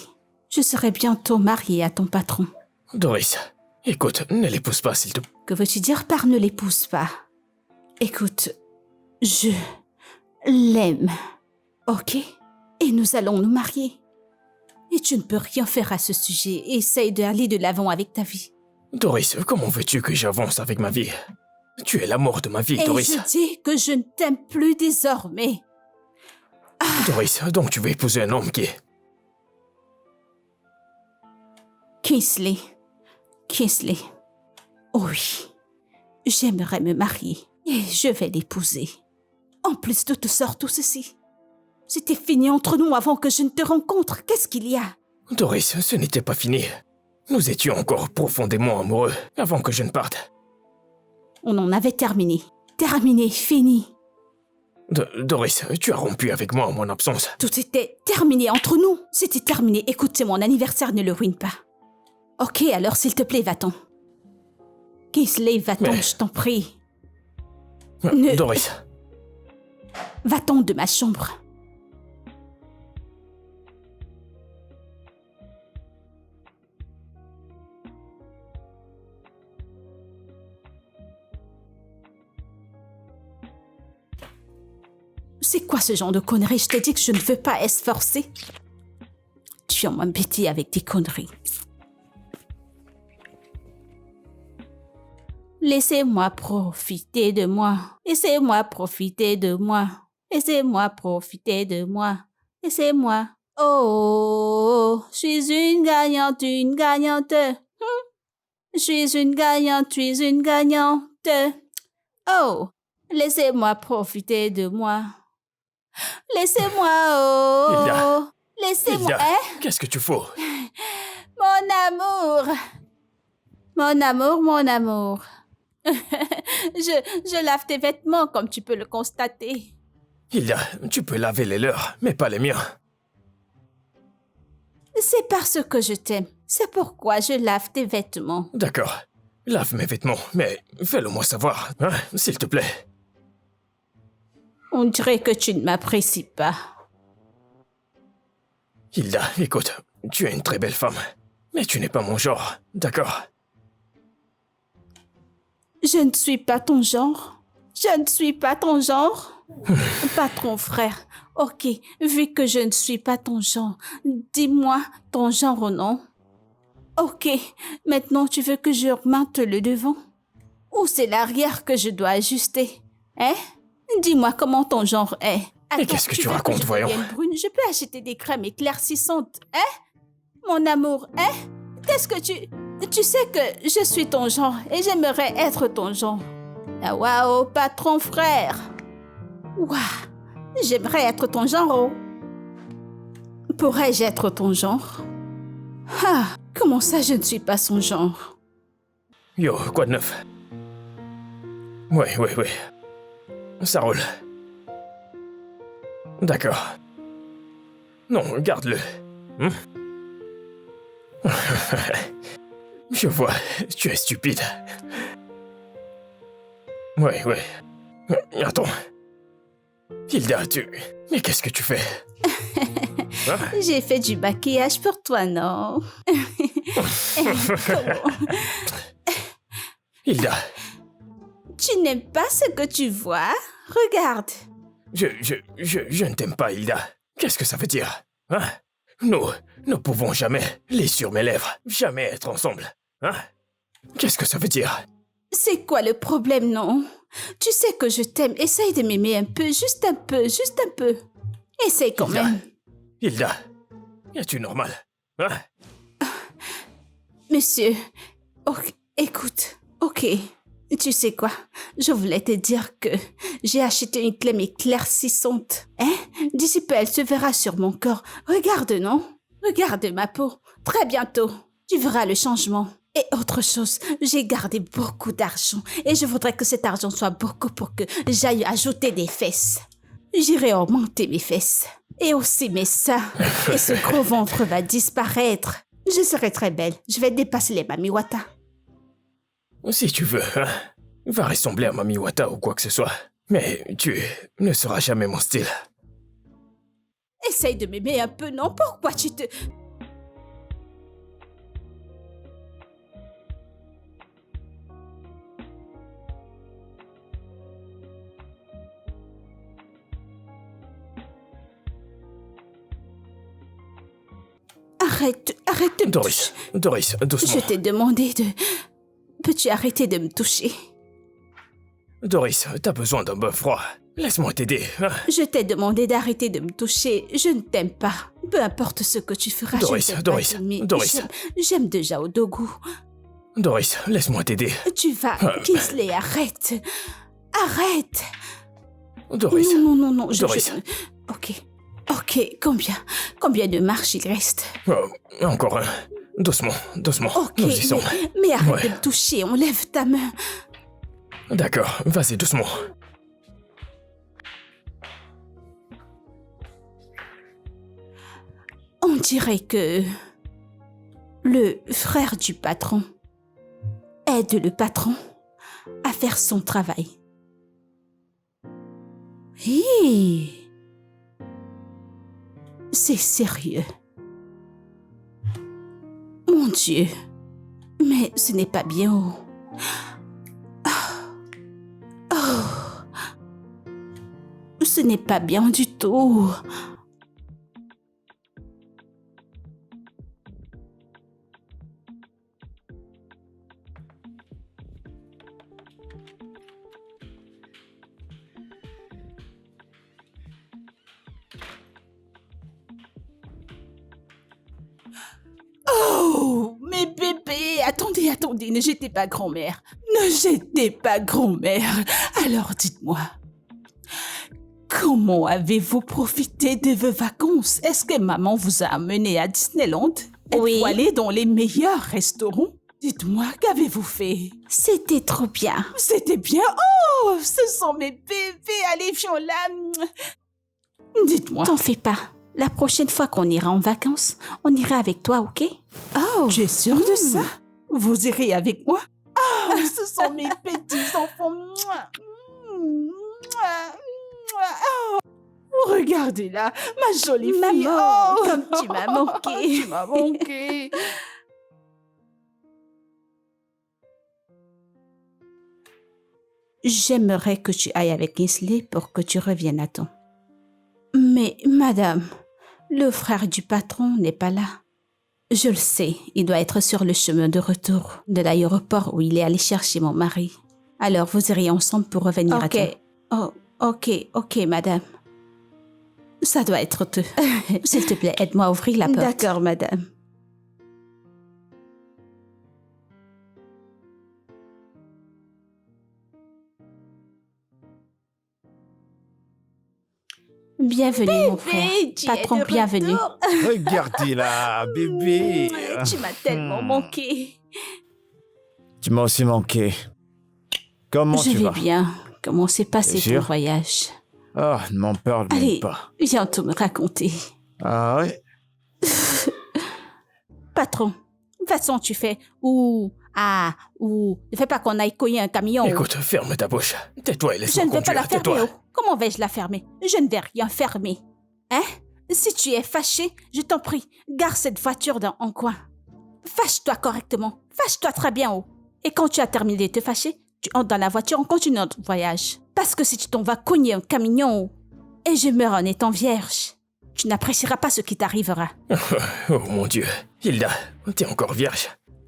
Je serai bientôt mariée à ton patron. Doris, écoute, ne l'épouse pas, s'il te plaît. Que veux-tu dire par ne l'épouse pas? Écoute, je l'aime, ok? Et nous allons nous marier. Et tu ne peux rien faire à ce sujet. Essaye d'aller de l'avant avec ta vie. Doris, comment veux-tu que j'avance avec ma vie? Tu es l'amour de ma vie, Et Doris. je dis que je ne t'aime plus désormais. Doris, donc tu veux épouser un homme qui est... Kingsley. Oh oui, j'aimerais me marier et je vais l'épouser. En plus de tout ceci, c'était fini entre nous avant que je ne te rencontre. Qu'est-ce qu'il y a? Doris, ce n'était pas fini. Nous étions encore profondément amoureux avant que je ne parte. On en avait terminé. Fini. Doris, tu as rompu avec moi en mon absence. Tout était terminé entre nous. C'était terminé. Écoute, c'est mon anniversaire, ne le ruine pas. Ok, alors s'il te plaît, va-t'en. Kingsley, va-t'en, Mais- je t'en prie. Doris, Va-t'en de ma chambre. C'est quoi ce genre de conneries? Je t'ai dit que je ne veux pas être forcée. Tu vas m'embêter avec tes conneries. Laissez-moi profiter de moi. Laissez-moi profiter de moi. Laissez-moi profiter de moi. Laissez-moi. Oh, je suis une gagnante, une gagnante. Je suis une gagnante, je suis une gagnante. Oh, laissez-moi profiter de moi. Laissez-moi, oh. Hilda. Laissez-moi, Hilda, hein? qu'est-ce que tu fous? Mon amour. Mon amour, mon amour. je lave tes vêtements comme tu peux le constater. Hilda, tu peux laver les leurs, mais pas les miens. C'est parce que je t'aime. C'est pourquoi je lave tes vêtements. D'accord. Lave mes vêtements, mais fais-le moi savoir, hein, s'il te plaît. On dirait que tu ne m'apprécies pas. Hilda, écoute, tu es une très belle femme, mais tu n'es pas mon genre, d'accord? Je ne suis pas ton genre. Je ne suis pas ton genre. Pas ton frère. Ok, vu que je ne suis pas ton genre, dis-moi ton genre ou non. Ok, maintenant tu veux que je remonte le devant? Ou c'est l'arrière que je dois ajuster? Hein? Dis-moi comment ton genre est. Mais qu'est-ce que tu racontes, voyons? Brune, je peux acheter des crèmes éclaircissantes, hein? Mon amour, hein? Qu'est-ce que tu... Tu sais que je suis ton genre et j'aimerais être ton genre. Ah waouh, patron frère. Waouh, j'aimerais être ton genre, oh. Pourrais-je être ton genre? Ah, comment ça je ne suis pas son genre? Yo, quoi de neuf? Oui. Ça roule. D'accord. Non, garde-le. Je vois, tu es stupide. Oui. Attends. Hilda, Mais qu'est-ce que tu fais? Hein? J'ai fait du maquillage pour toi, non? Hilda. Tu n'aimes pas ce que tu vois? Regarde. Je ne t'aime pas, Hilda. Qu'est-ce que ça veut dire? Hein? Nous ne pouvons jamais, les sur mes lèvres, jamais être ensemble. Hein? Qu'est-ce que ça veut dire? C'est quoi le problème, non? Tu sais que je t'aime. Essaye de m'aimer un peu, juste un peu. Essaye quand même. Hilda, es-tu normal? Hein? Monsieur, écoute, ok. Tu sais quoi? Je voulais te dire que j'ai acheté une crème éclaircissante. Hein? D'ici peu, elle se verra sur mon corps. Regarde, non? Regarde ma peau. Très bientôt, tu verras le changement. Et autre chose, j'ai gardé beaucoup d'argent et je voudrais que cet argent soit beaucoup pour que j'aille ajouter des fesses. J'irai augmenter mes fesses. Et aussi mes seins. Et ce gros ventre va disparaître. Je serai très belle. Je vais dépasser les Mami Wata. Si tu veux, hein, va ressembler à Mami Wata ou quoi que ce soit. Mais tu ne seras jamais mon style. Essaye de m'aimer un peu, non? Pourquoi tu te... Arrête de me toucher. Doris, doucement. Je t'ai demandé de... Peux-tu arrêter de me toucher? Doris, t'as besoin d'un bain froid. Laisse-moi t'aider. Hein? Je t'ai demandé d'arrêter de me toucher. Je ne t'aime pas. Peu importe ce que tu feras, Doris, Doris. J'aime déjà Odogu. Doris, laisse-moi t'aider. Tu vas... Kingsley, arrête. Arrête. Doris. Non. Doris. Ok, combien de marches il reste? Encore un. Doucement. Ok, Nous y sommes. mais arrête Ouais. de me toucher, enlève ta main. D'accord, vas-y doucement. On dirait que le frère du patron aide le patron à faire son travail. Hé! C'est sérieux. Mon Dieu, mais ce n'est pas bien. Ce n'est pas bien du tout. Oh, mes bébés, attendez, ne jetez pas grand-mère. Ne jetez pas grand-mère. Alors dites-moi, comment avez-vous profité de vos vacances? Est-ce que maman vous a amené à Disneyland? Oui. Êtes-vous allé dans les meilleurs restaurants? Dites-moi, qu'avez-vous fait? C'était trop bien. C'était bien. Oh, ce sont mes bébés. Allez, Viola. Dites-moi. T'en fais pas. La prochaine fois qu'on ira en vacances, on ira avec toi, ok? Oh, tu es sûre de ça? Vous irez avec moi? Oh, ce sont mes petits enfants. Regardez-la, ma jolie fille. Maman, Oh. comme tu m'as manqué. Tu m'as manqué. J'aimerais que tu ailles avec Kingsley pour que tu reviennes à temps. Mais, madame, le frère du patron n'est pas là. Je le sais, il doit être sur le chemin de retour de l'aéroport où il est allé chercher mon mari. Alors, vous iriez ensemble pour revenir à temps. Ok, madame. Ça doit être honteux. S'il te plaît, aide-moi à ouvrir la porte. D'accord, madame. Bienvenue, mon frère. Patron, bienvenue. Regardez-la, bébé. Tu m'as tellement manqué. Tu m'as aussi manqué. Comment Je tu vais vas? bien. Comment s'est passé T'es ton sûr? voyage? Ah, ne m'en parle même Allez, pas. viens tout me raconter. Ah ouais? Patron, de toute façon, tu fais ne fais pas qu'on aille cogner un camion. Écoute, ferme ta bouche. Tais-toi et Je laisse-moi ne vais pas conduire. la fermer. Tais-toi. Comment vais-je la fermer? Je ne vais rien fermer. Hein? Si tu es fâché, je t'en prie, gare cette voiture dans un coin. Fâche-toi correctement. Fâche-toi très bien, oh. Et quand tu as terminé de te fâcher, tu entres dans la voiture, on continue notre voyage. Parce que si tu t'en vas cogner un camion, oh, et je meurs en étant vierge, tu n'apprécieras pas ce qui t'arrivera. Oh mon Dieu. Hilda, t'es encore vierge.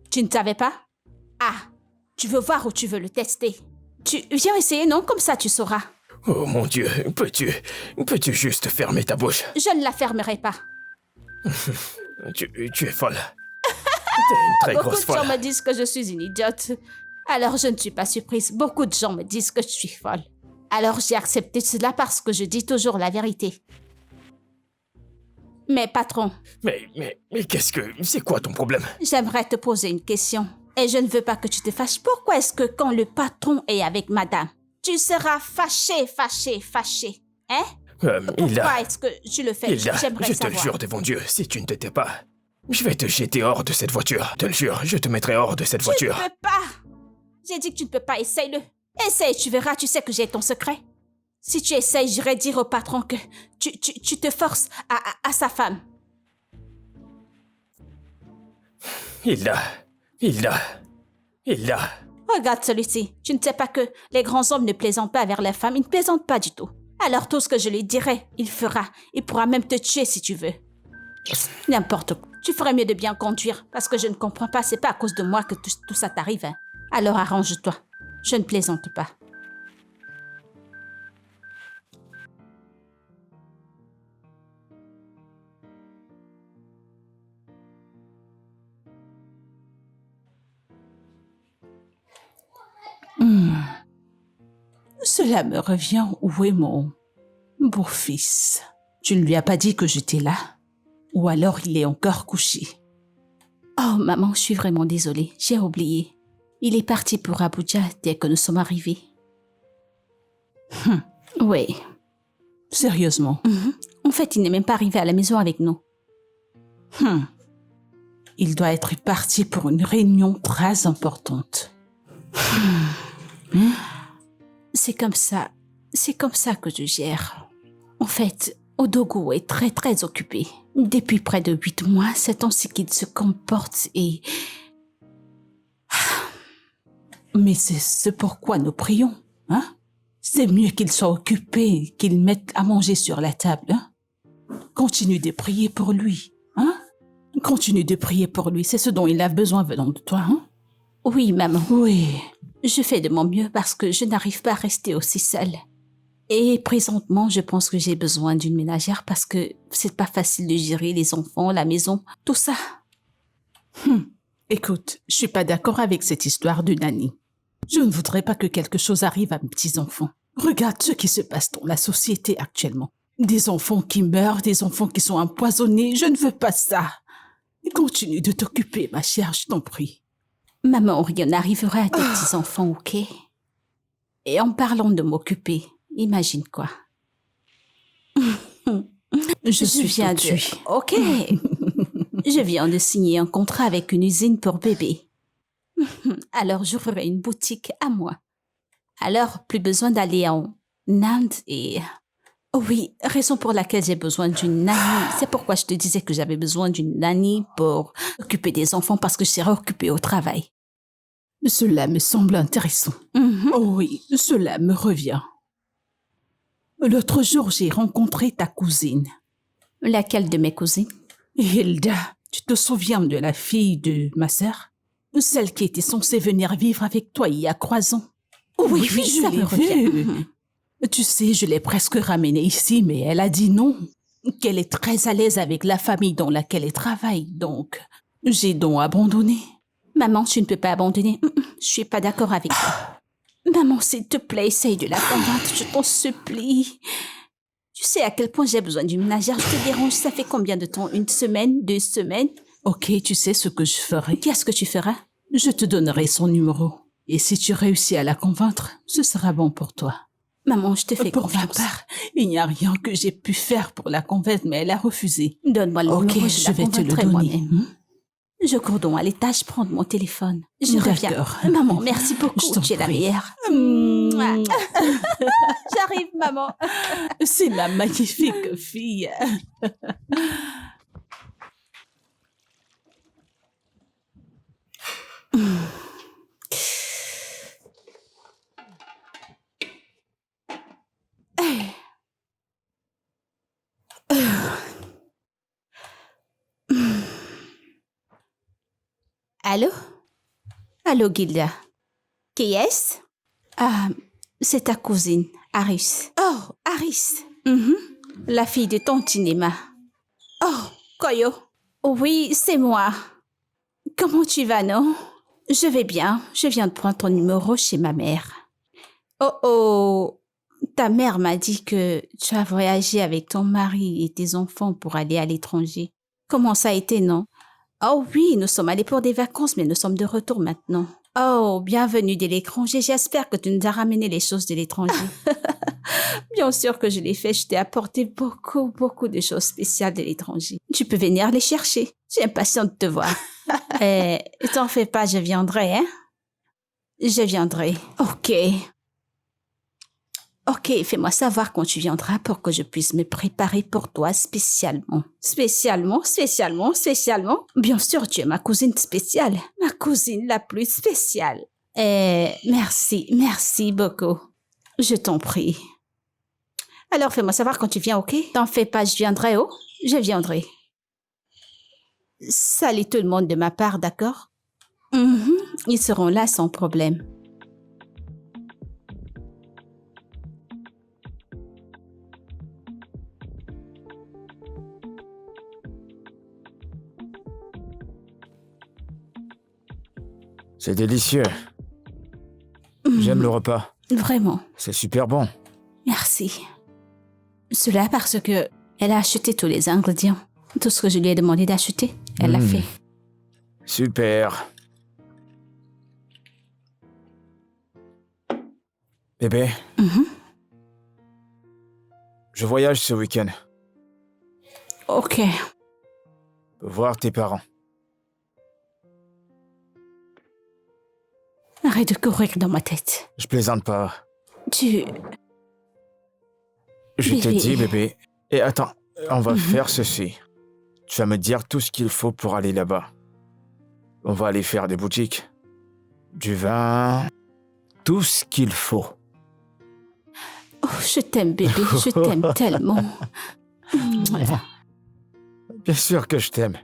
Tu ne savais pas? Ah, tu veux voir ou tu veux le tester? Tu viens essayer, non? Comme ça, tu sauras. Oh mon Dieu, peux-tu juste fermer ta bouche? Je ne la fermerai pas. Tu es folle. T'es une très Beaucoup grosse de gens folle. me disent que je suis une idiote. Alors je ne suis pas surprise. Beaucoup de gens me disent que je suis folle. Alors j'ai accepté cela parce que je dis toujours la vérité. Mais patron, Mais c'est quoi ton problème? j'aimerais te poser une question. Et je ne veux pas que tu te fâches. Pourquoi est-ce que quand le patron est avec madame, tu seras fâché? Hein? Hilda, Pourquoi est-ce que tu le fais? Hilda, J'aimerais je te le savoir. jure devant Dieu, si tu ne te tais pas, je vais te jeter hors de cette voiture. Te le jure, je te mettrai hors de cette voiture. Tu ne peux pas. J'ai dit que tu ne peux pas. Essaye-le. Essaye, tu verras. Tu sais que j'ai ton secret. Si tu essayes, j'irai dire au patron que tu te forces à sa femme. Hilda. Regarde celui-ci. Tu ne sais pas que les grands hommes ne plaisantent pas vers les femmes. Ils ne plaisantent pas du tout. Alors tout ce que je lui dirai, il fera. Il pourra même te tuer si tu veux. N'importe quoi. Tu ferais mieux de bien conduire parce que je ne comprends pas. C'est pas à cause de moi que tout ça t'arrive. Hein. Alors arrange-toi. Je ne plaisante pas. Cela me revient. Où est mon beau-fils? Tu ne lui as pas dit que j'étais là? Ou alors il est encore couché? Oh, maman, je suis vraiment désolée. J'ai oublié. Il est parti pour Abuja dès que nous sommes arrivés. Oui. Sérieusement? En fait, il n'est même pas arrivé à la maison avec nous. Il doit être parti pour une réunion très importante. C'est comme ça. C'est comme ça que je gère. En fait, Odogo est très très occupé. Depuis près de 8 mois, c'est ainsi qu'il se comporte et... Mais c'est ce pourquoi nous prions, hein? C'est mieux qu'il soit occupé, qu'il mette à manger sur la table, hein? Continue de prier pour lui, hein? Continue de prier pour lui, c'est ce dont il a besoin venant de toi, hein? Oui, maman. Oui. Je fais de mon mieux parce que je n'arrive pas à rester aussi seule. Et présentement, je pense que j'ai besoin d'une ménagère parce que c'est pas facile de gérer les enfants, la maison, tout ça. Écoute, je suis pas d'accord avec cette histoire de Nani. Je ne voudrais pas que quelque chose arrive à mes petits-enfants. Regarde ce qui se passe dans la société actuellement. Des enfants qui meurent, des enfants qui sont empoisonnés. Je ne veux pas ça. Continue de t'occuper, ma chère, je t'en prie. Maman, rien n'arrivera à tes petits-enfants, ok? Et en parlant de m'occuper, imagine quoi? Je suis viens tout tuée. Ok. Je viens de signer un contrat avec une usine pour bébé. Alors, j'ouvrirai une boutique à moi. Alors, plus besoin d'aller en Inde et... Oh oui, raison pour laquelle j'ai besoin d'une nanny. C'est pourquoi je te disais que j'avais besoin d'une nanny pour occuper des enfants parce que je serai occupée au travail. Cela me semble intéressant. Oh oui, cela me revient. L'autre jour, j'ai rencontré ta cousine. Laquelle de mes cousines? Hilda, tu te souviens de la fille de ma sœur? Celle qui était censée venir vivre avec toi il y a 3 ans. Oui, je ça l'ai me revient. vu. Tu sais, je l'ai presque ramenée ici, mais elle a dit non. Qu'elle est très à l'aise avec la famille dans laquelle elle travaille, donc j'ai donc abandonné. Maman, tu ne peux pas abandonner. Je suis pas d'accord avec toi. Maman, s'il te plaît, essaye de la convaincre, je t'en supplie. Tu sais à quel point j'ai besoin d'une ménagère. Je te dérange, ça fait combien de temps? 1 semaine, 2 semaines? Ok, tu sais ce que je ferai. Qu'est-ce que tu feras? Je te donnerai son numéro. Et si tu réussis à la convaincre, ce sera bon pour toi. Maman, je te fais Pour ma confiance. part, il n'y a rien que j'ai pu faire pour la convaincre, mais elle a refusé. Donne-moi le Ok, numéro, je la vais te le convaincrai donner. moi-même. Je cours donc à l'étage prendre mon téléphone. Je reviens. D'accord. Maman, merci beaucoup. Je t'en Tu es la prie. meilleure. J'arrive, maman. C'est ma magnifique fille. Allô? Allô, Gilda. Qui est-ce? Ah, c'est ta cousine, Aris. Oh, Aris. La fille de ton cinéma. Oh, Koyo. Oui, c'est moi. Comment tu vas, non? Je vais bien. Je viens de prendre ton numéro chez ma mère. Oh, oh. Ta mère m'a dit que tu as voyagé avec ton mari et tes enfants pour aller à l'étranger. Comment ça a été, non? Oh oui, nous sommes allés pour des vacances, mais nous sommes de retour maintenant. Oh, bienvenue de l'étranger. J'espère que tu nous as ramené les choses de l'étranger. Bien sûr que je l'ai fait. Je t'ai apporté beaucoup de choses spéciales de l'étranger. Tu peux venir les chercher. Je suis impatiente de te voir. T'en fais pas, je viendrai, hein? Je viendrai. Ok. Ok, fais-moi savoir quand tu viendras pour que je puisse me préparer pour toi spécialement. Spécialement? Bien sûr, tu es ma cousine spéciale. Ma cousine la plus spéciale. Merci beaucoup. Je t'en prie. Alors, fais-moi savoir quand tu viens, ok? T'en fais pas, je viendrai, oh? Je viendrai. Salut tout le monde de ma part, d'accord? Ils seront là sans problème. C'est délicieux. J'aime le repas. Vraiment. C'est super bon. Merci. Cela parce que elle a acheté tous les ingrédients. Tout ce que je lui ai demandé d'acheter, elle l'a fait. Super. Bébé. Je voyage ce week-end. Ok. Voir tes parents. Arrête de courir dans ma tête. Je plaisante pas. Tu... Je te Bébé. dis, bébé. Et attends, on va faire ceci. Tu vas me dire tout ce qu'il faut pour aller là-bas. On va aller faire des boutiques. Du vin. Tout ce qu'il faut. Oh, je t'aime, bébé. Je t'aime tellement. Bien sûr que je t'aime.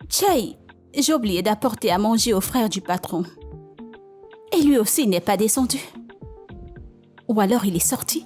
Chai, j'ai oublié d'apporter à manger au frère du patron. Et lui aussi n'est pas descendu. Ou alors il est sorti.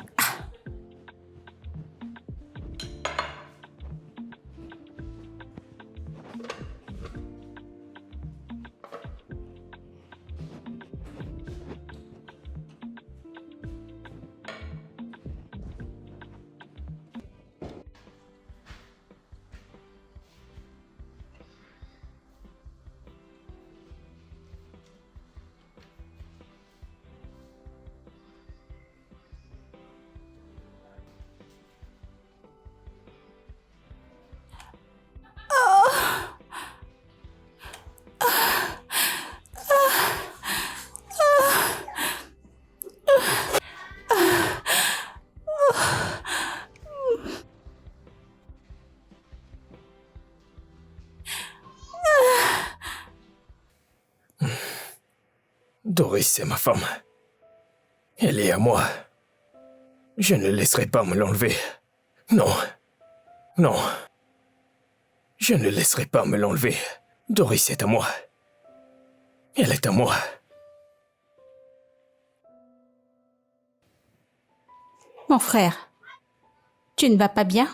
Doris, c'est ma femme. Elle est à moi. Je ne laisserai pas me l'enlever. Non. Non. Je ne laisserai pas me l'enlever. Doris est à moi. Elle est à moi. Mon frère, tu ne vas pas bien?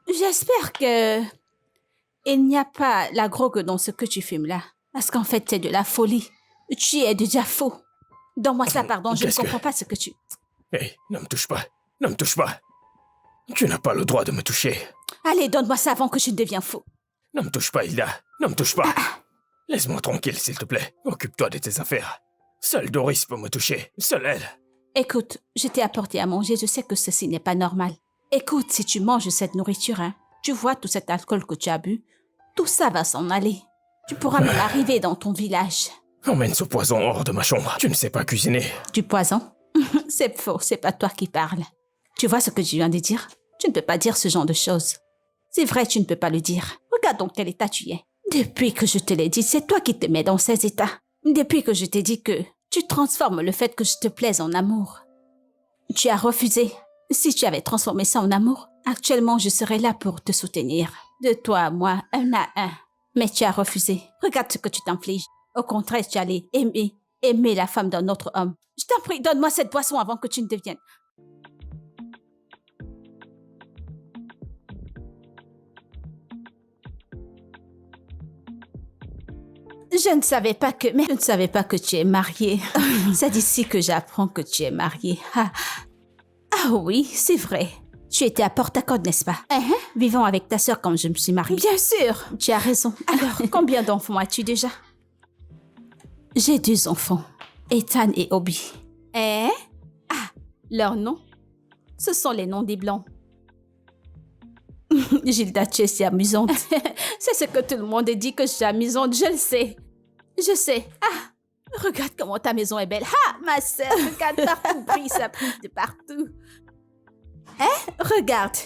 J'espère que il n'y a pas la drogue dans ce que tu fumes là. Parce qu'en fait, c'est de la folie. Tu es déjà faux. Donne-moi ça, pardon, je ne comprends pas ce que tu... Hé, ne me touche pas. Ne me touche pas. Tu n'as pas le droit de me toucher. Allez, donne-moi ça avant que je ne devienne fou. Ne me touche pas, Hilda. Ne me touche pas. Laisse-moi tranquille, s'il te plaît. Occupe-toi de tes affaires. Seule Doris peut me toucher. Seule elle. Écoute, je t'ai apporté à manger, je sais que ceci n'est pas normal. Écoute, si tu manges cette nourriture, hein, tu vois tout cet alcool que tu as bu, tout ça va s'en aller. Tu pourras même arriver dans ton village. Emmène ce poison hors de ma chambre. Tu ne sais pas cuisiner. Du poison? C'est faux, c'est pas toi qui parles. Tu vois ce que je viens de dire? Tu ne peux pas dire ce genre de choses. C'est vrai, tu ne peux pas le dire. Regarde dans quel état tu es. Depuis que je te l'ai dit, c'est toi qui te mets dans ces états. Depuis que je t'ai dit que tu transformes le fait que je te plaise en amour. Tu as refusé. Si tu avais transformé ça en amour, actuellement je serais là pour te soutenir. De toi à moi, 1 à 1. Mais tu as refusé. Regarde ce que tu t'infliges. Au contraire, tu allais aimer la femme d'un autre homme. Je t'en prie, donne-moi cette boisson avant que tu ne deviennes... Je ne savais pas que... Mais je ne savais pas que tu es mariée. C'est d'ici que j'apprends que tu es mariée. Ah oui, c'est vrai. Tu étais à Port-Accord, n'est-ce pas? Vivant avec ta sœur quand je me suis mariée. Bien sûr. Tu as raison. Alors, combien d'enfants as-tu déjà? J'ai 2 enfants. Ethan et Obi. Ah, leurs noms? Ce sont les noms des Blancs. Gilda, tu es si amusante. C'est ce que tout le monde dit que je suis amusante, je le sais. Je sais. Ah, regarde comment ta maison est belle. Ah, ma sœur, regarde partout, brille, ça brille de partout. Regarde.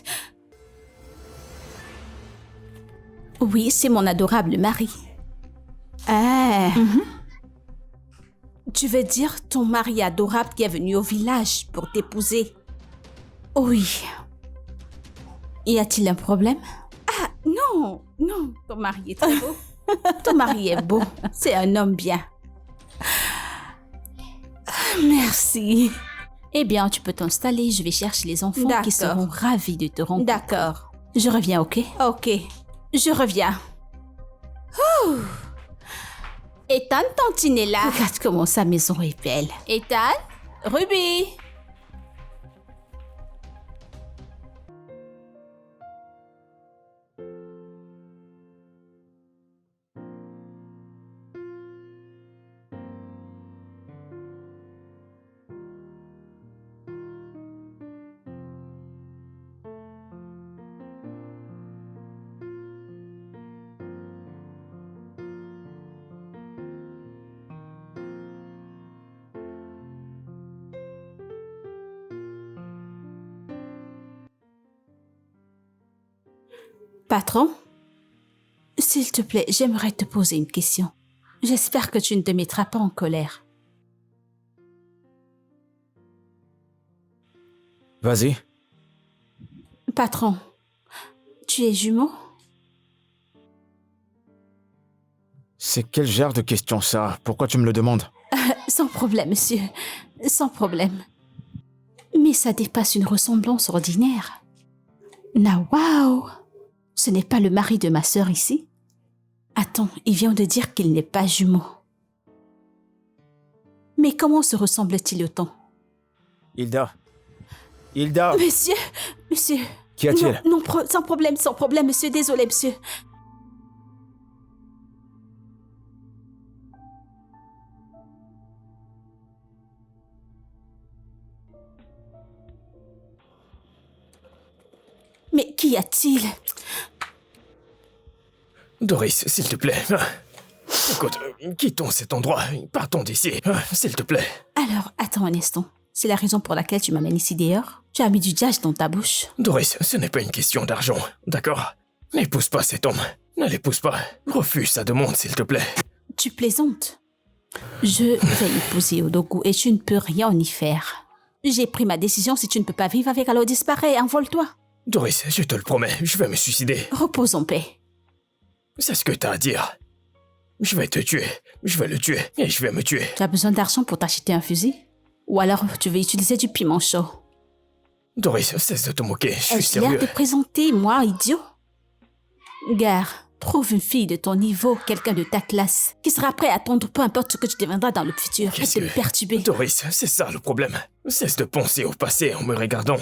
Oui, c'est mon adorable mari. Tu veux dire ton mari adorable qui est venu au village pour t'épouser? Oui. Y a-t-il un problème? Ah, non, non, ton mari est très beau. Ton mari est beau, c'est un homme bien. Merci. Eh bien, tu peux t'installer, je vais chercher les enfants qui seront ravis de te rencontrer. D'accord. Je reviens, ok? Ok, je reviens. Ouh. Ethan, tantine est là. Regarde comment sa maison est belle. Ethan, Ruby. Patron, s'il te plaît, j'aimerais te poser une question. J'espère que tu ne te mettras pas en colère. Vas-y. Patron, tu es jumeau? C'est quel genre de question ça? Pourquoi tu me le demandes? Sans problème, monsieur. Sans problème. Mais ça dépasse une ressemblance ordinaire. Waouh! Ce n'est pas le mari de ma sœur ici? Attends, il vient de dire qu'il n'est pas jumeau. Mais comment se ressemble-t-il autant? Hilda. Hilda. Monsieur. Qu'y a-t-il? Non, sans problème, monsieur. Désolé, monsieur. Mais qu'y a-t-il? Doris, s'il te plaît. Écoute, quittons cet endroit. Partons d'ici, s'il te plaît. Alors, attends un instant. C'est la raison pour laquelle tu m'amènes ici dehors? Tu as mis du jazz dans ta bouche. Doris, ce n'est pas une question d'argent, d'accord? N'épouse pas cet homme. Ne l'épouse pas. Refuse sa demande, s'il te plaît. Tu plaisantes? Je vais épouser Odogu et tu ne peux rien y faire. J'ai pris ma décision. Si tu ne peux pas vivre avec, alors disparais, envole-toi. Doris, je te le promets, je vais me suicider. Repose en paix. C'est ce que t'as à dire. Je vais te tuer, je vais le tuer et je vais me tuer. Tu as besoin d'argent pour t'acheter un fusil? Ou alors tu veux utiliser du piment chaud? Doris, cesse de te moquer, je suis Ai-je l'air sérieux. de présenter, moi, idiot? Gare, trouve une fille de ton niveau, quelqu'un de ta classe, qui sera prêt à attendre peu importe ce que tu deviendras dans le futur. Arrête de me perturber. Doris, c'est ça le problème. Cesse de penser au passé en me regardant.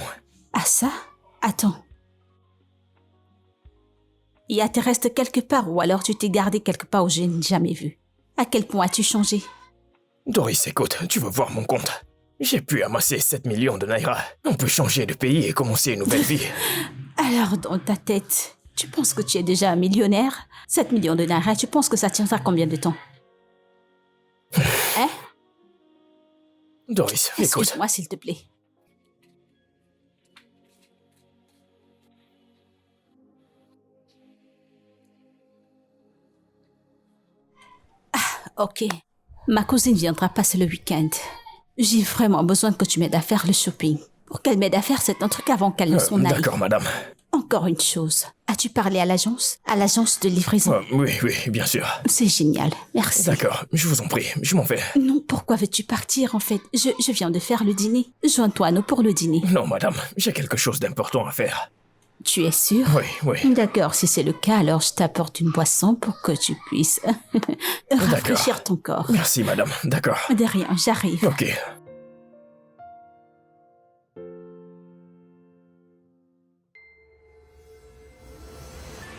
Ah ça? Attends. Il te reste quelque part ou alors tu t'es gardé quelque part où je n'ai jamais vu. À quel point as-tu changé? Doris, écoute, tu veux voir mon compte? J'ai pu amasser 7 millions de naira. On peut changer de pays et commencer une nouvelle vie. Alors, dans ta tête, tu penses que tu es déjà un millionnaire? 7 millions de naira, tu penses que ça tiendra combien de temps? Hein? Doris, écoute. Excuse-moi, s'il te plaît. Ah, ok. Ma cousine viendra passer le week-end. J'ai vraiment besoin que tu m'aides à faire le shopping. Pour qu'elle m'aide à faire cet truc avant qu'elle ne s'en aille. D'accord, madame. Encore une chose. As-tu parlé à l'agence? À l'agence de livraison? Oui, bien sûr. C'est génial. Merci. D'accord, je vous en prie, je m'en vais. Non, pourquoi veux-tu partir en fait? Je viens de faire le dîner. Joins-toi à nous pour le dîner. Non, madame, j'ai quelque chose d'important à faire. Tu es sûr? Oui. D'accord, si c'est le cas, alors je t'apporte une boisson pour que tu puisses rafraîchir ton corps. Merci, madame, d'accord. De rien, j'arrive. Ok.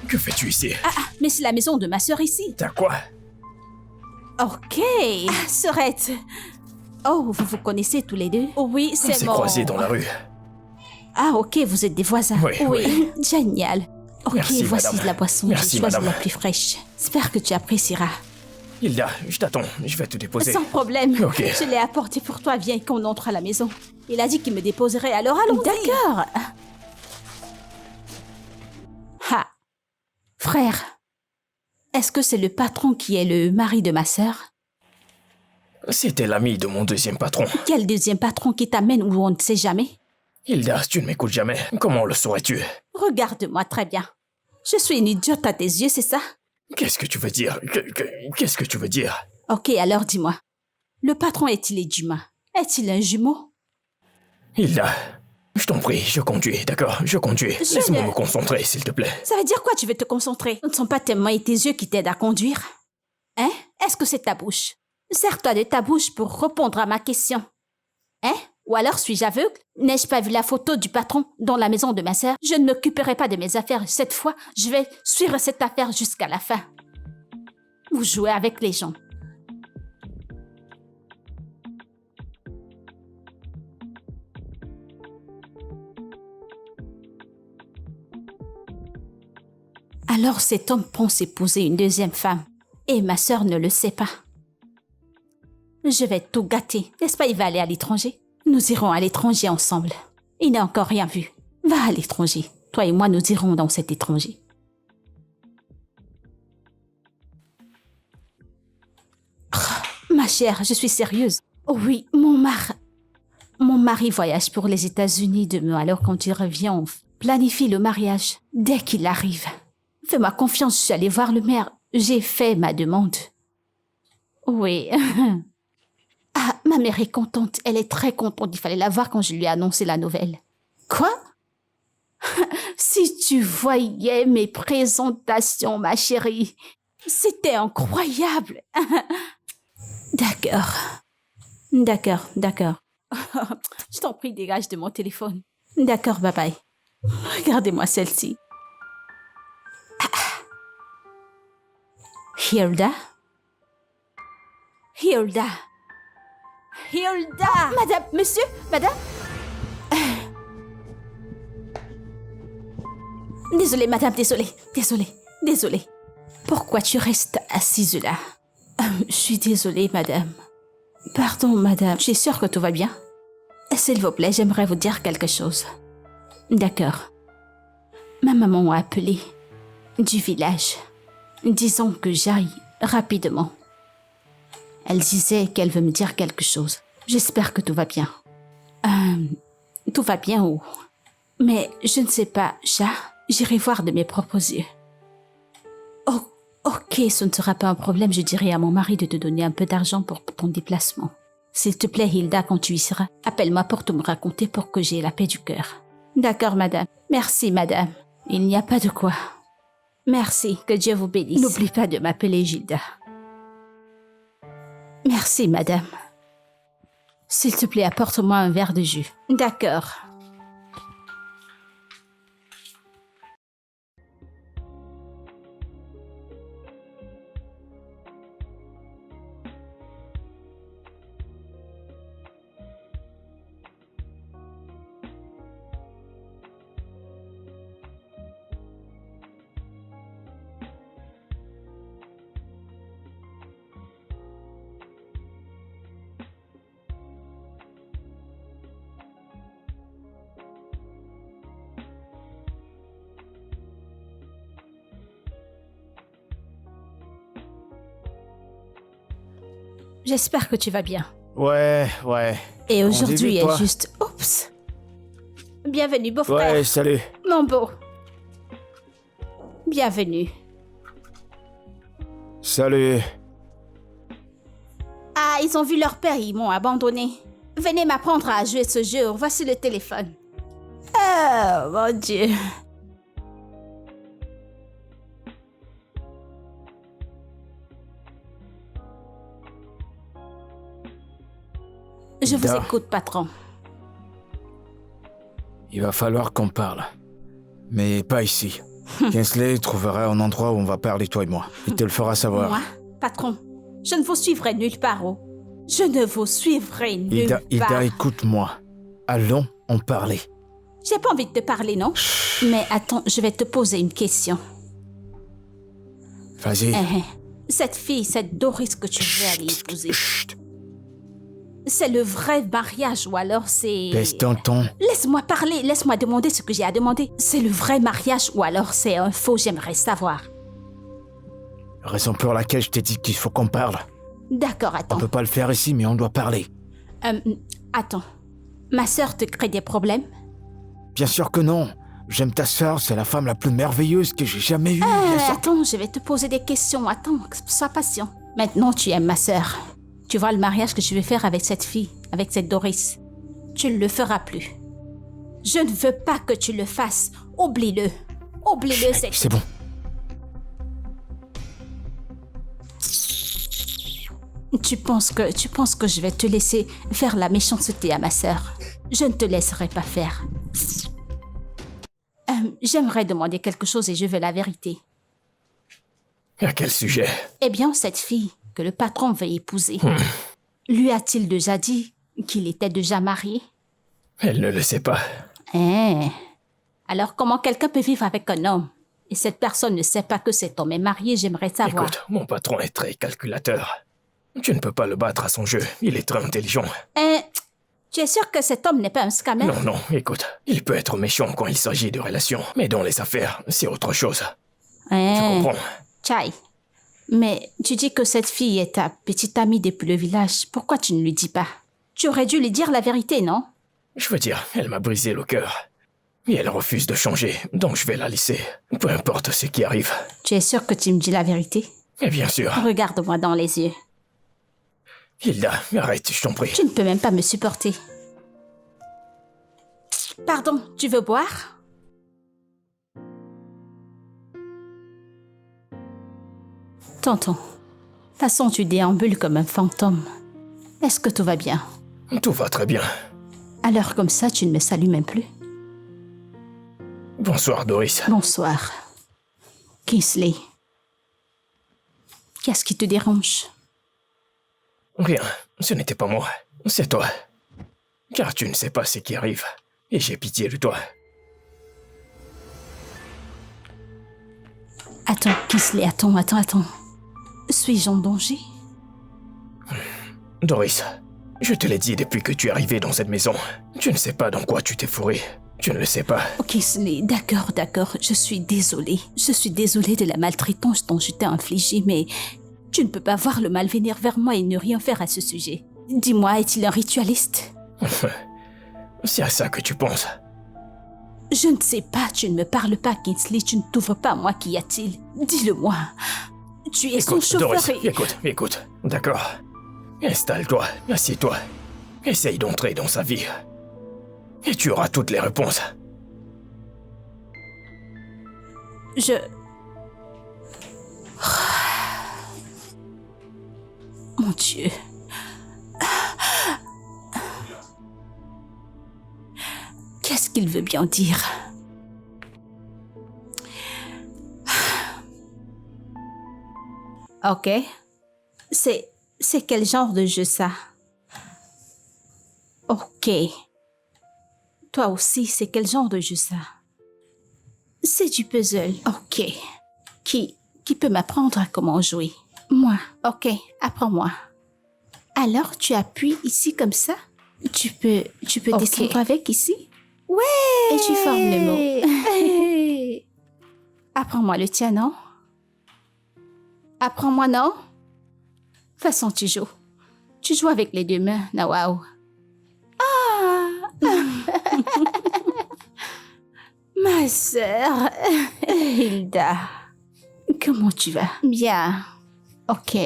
Que fais-tu ici? Ah, mais c'est la maison de ma sœur ici. T'as quoi? Ok. Ah, sœurette. Oh, vous vous connaissez tous les deux? Oui, On c'est s'est mon... croisés dans la rue. Ah, ok, vous êtes des voisins. Oui. Génial. Ok, Merci, voici madame. la boisson. Merci, J'ai choisi madame. la plus fraîche. J'espère que tu apprécieras. Hilda, je t'attends, je vais te déposer. Sans problème. Ok. Je l'ai apporté pour toi. Viens qu'on entre à la maison. Il a dit qu'il me déposerait, alors allons-y. D'accord. Ha. Frère, est-ce que c'est le patron qui est le mari de ma sœur? C'était l'ami de mon deuxième patron. Quel deuxième patron qui t'amène où on ne sait jamais? Hilda, tu ne m'écoutes jamais. Comment le saurais-tu? Regarde-moi très bien. Je suis une idiote à tes yeux, c'est ça? Qu'est-ce que tu veux dire? Qu'est-ce que tu veux dire? Ok, alors dis-moi. Le patron est-il humain? Est-il un jumeau? Hilda, je t'en prie, je conduis, d'accord? Je conduis. Laisse-moi me concentrer, s'il te plaît. Ça veut dire quoi, tu veux te concentrer? Ce ne sont pas tes mains et tes yeux qui t'aident à conduire? Hein? Est-ce que c'est ta bouche? Sers-toi de ta bouche pour répondre à ma question. Hein? Ou alors suis-je aveugle? N'ai-je pas vu la photo du patron dans la maison de ma sœur? Je ne m'occuperai pas de mes affaires. Cette fois, je vais suivre cette affaire jusqu'à la fin. Vous jouez avec les gens. Alors cet homme pense épouser une deuxième femme. Et ma sœur ne le sait pas. Je vais tout gâter. N'est-ce pas, il va aller à l'étranger? Nous irons à l'étranger ensemble. Il n'a encore rien vu. Va à l'étranger. Toi et moi, nous irons dans cet étranger. Ma chère, je suis sérieuse. Oh oui, mon mari voyage pour les États-Unis demain. Alors quand il revient, on planifie le mariage dès qu'il arrive. Fais-moi confiance, je suis allée voir le maire. J'ai fait ma demande. Oui. Ah, ma mère est contente. Elle est très contente. Il fallait la voir quand je lui ai annoncé la nouvelle. Quoi? Si tu voyais mes présentations, ma chérie. C'était incroyable. D'accord. Je t'en prie, dégage de mon téléphone. D'accord, bye bye. Regardez-moi celle-ci. Hilda? Madame, monsieur, madame? Désolée, madame, désolée. Pourquoi tu restes assise là? Je suis désolée, madame. Pardon, madame. Je suis sûre que tout va bien. S'il vous plaît, j'aimerais vous dire quelque chose. D'accord. Ma maman m'a appelé du village, disant que j'aille rapidement. Elle disait qu'elle veut me dire quelque chose. J'espère que tout va bien. Tout va bien où? Mais je ne sais pas, chat. J'irai voir de mes propres yeux. Oh, ok, ce ne sera pas un problème. Je dirai à mon mari de te donner un peu d'argent pour ton déplacement. S'il te plaît, Hilda, quand tu y seras, appelle-moi pour te me raconter pour que j'aie la paix du cœur. D'accord, madame. Merci, madame. Il n'y a pas de quoi. Merci, que Dieu vous bénisse. N'oublie pas de m'appeler Gilda. Merci, madame. S'il te plaît, apporte-moi un verre de jus. D'accord. J'espère que tu vas bien. Ouais. Et aujourd'hui dit, toi est juste... Oups. Bienvenue, beau-frère. Ouais, salut. Mon beau. Bienvenue. Salut. Ah, ils ont vu leur père, ils m'ont abandonné. Venez m'apprendre à jouer ce jeu. Voici le téléphone. Oh, mon Dieu. Je vous Hilda. écoute, patron. Il va falloir qu'on parle. Mais pas ici. Kingsley trouvera un endroit où on va parler, toi et moi. Il te le fera savoir. Moi, patron, je ne vous suivrai nulle part. Oh. Je ne vous suivrai nulle Hilda, part. Hilda, écoute-moi. Allons en parler. J'ai pas envie de te parler, non? Mais attends, je vais te poser une question. Vas-y. Cette fille, cette Doris que tu veux aller épouser, Chut. c'est le vrai mariage ou alors c'est... Baisse ton ton. Laisse-moi parler, laisse-moi demander ce que j'ai à demander. C'est le vrai mariage ou alors c'est un faux, j'aimerais savoir. Raison pour laquelle je t'ai dit qu'il faut qu'on parle. D'accord, On attends. peut pas le faire ici, mais on doit parler. Attends. Ma sœur te crée des problèmes? Bien sûr que non. J'aime ta sœur, c'est la femme la plus merveilleuse que j'ai jamais eue. Bien sûr. Attends, je vais te poser des questions. Attends, sois patient. Maintenant, tu aimes ma sœur. Tu vois le mariage que je vais faire avec cette fille, avec cette Doris. Tu ne le feras plus. Je ne veux pas que tu le fasses. Oublie-le. Oublie-le, C'est bon. Tu penses que je vais te laisser faire la méchanceté à ma sœur? Je ne te laisserai pas faire. J'aimerais demander quelque chose et je veux la vérité. À quel sujet? Eh bien, cette fille que le patron veut épouser, lui a-t-il déjà dit qu'il était déjà marié? Elle ne le sait pas. Alors, comment quelqu'un peut vivre avec un homme? Et cette personne ne sait pas que cet homme est marié, j'aimerais savoir. Écoute, mon patron est très calculateur. Tu ne peux pas le battre à son jeu. Il est très intelligent. Tu es sûr que cet homme n'est pas un scammer? Non, écoute. Il peut être méchant quand il s'agit de relations. Mais dans les affaires, c'est autre chose. Tu comprends? Chai. Mais tu dis que cette fille est ta petite amie depuis le village. Pourquoi tu ne lui dis pas? Tu aurais dû lui dire la vérité, non? Je veux dire, elle m'a brisé le cœur. Et elle refuse de changer, donc je vais la laisser. Peu importe ce qui arrive. Tu es sûr que tu me dis la vérité? Et bien sûr. Regarde-moi dans les yeux. Hilda, arrête, je t'en prie. Tu ne peux même pas me supporter. Pardon, tu veux boire? Tonton, de toute façon tu déambules comme un fantôme. Est-ce que tout va bien? Tout va très bien. À l'heure comme ça, tu ne me salues même plus. Bonsoir, Doris. Bonsoir. Kingsley. Qu'est-ce qui te dérange? Rien, ce n'était pas moi, c'est toi. Car tu ne sais pas ce qui arrive, et j'ai pitié de toi. Attends, Kingsley, attends. Suis-je en danger? Doris, je te l'ai dit depuis que tu es arrivé dans cette maison. Tu ne sais pas dans quoi tu t'es fourré. Tu ne le sais pas. Oh, Kingsley, d'accord. Je suis désolée. Je suis désolée de la maltraitance dont je t'ai infligée, mais Tu ne peux pas voir le mal venir vers moi et ne rien faire à ce sujet. Dis-moi, est-il un ritualiste? C'est à ça que tu penses. Je ne sais pas, tu ne me parles pas, Kingsley, tu ne t'ouvres pas à moi, qu'y a-t-il? Dis-le-moi. Tu es son Écoute, chauffeur Doris, et... écoute. D'accord. Installe-toi, assieds-toi. Essaye d'entrer dans sa vie. Et tu auras toutes les réponses. Je... Mon Dieu. Qu'est-ce qu'il veut bien dire? Ok. C'est quel genre de jeu ça? Ok. Toi aussi, c'est quel genre de jeu ça? C'est du puzzle. Ok. Qui peut m'apprendre à comment jouer? Moi. Ok, apprends-moi. Alors, tu appuies ici comme ça? Tu peux Ok. descendre avec ici? Ouais! Et tu formes le mot. Apprends-moi le tien, non? Apprends-moi, non? Façon, tu joues. Tu joues avec les deux mains, Nawao. Ah! Ma sœur, Hilda. Comment tu vas? Bien. Ok.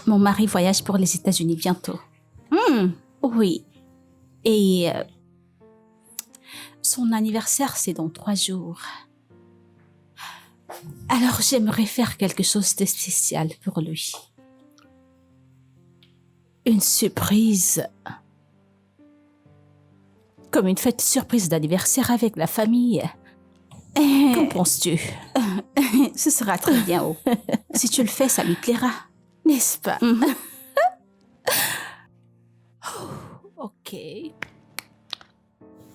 Mon mari voyage pour les États-Unis bientôt. Oui. Et son anniversaire, c'est dans 3 jours. Alors, j'aimerais faire quelque chose de spécial pour lui. Une surprise. Comme une fête surprise d'anniversaire avec la famille. Qu'en penses-tu? Ce sera très bien, oh. Si tu le fais, ça lui plaira. N'est-ce pas? Ok.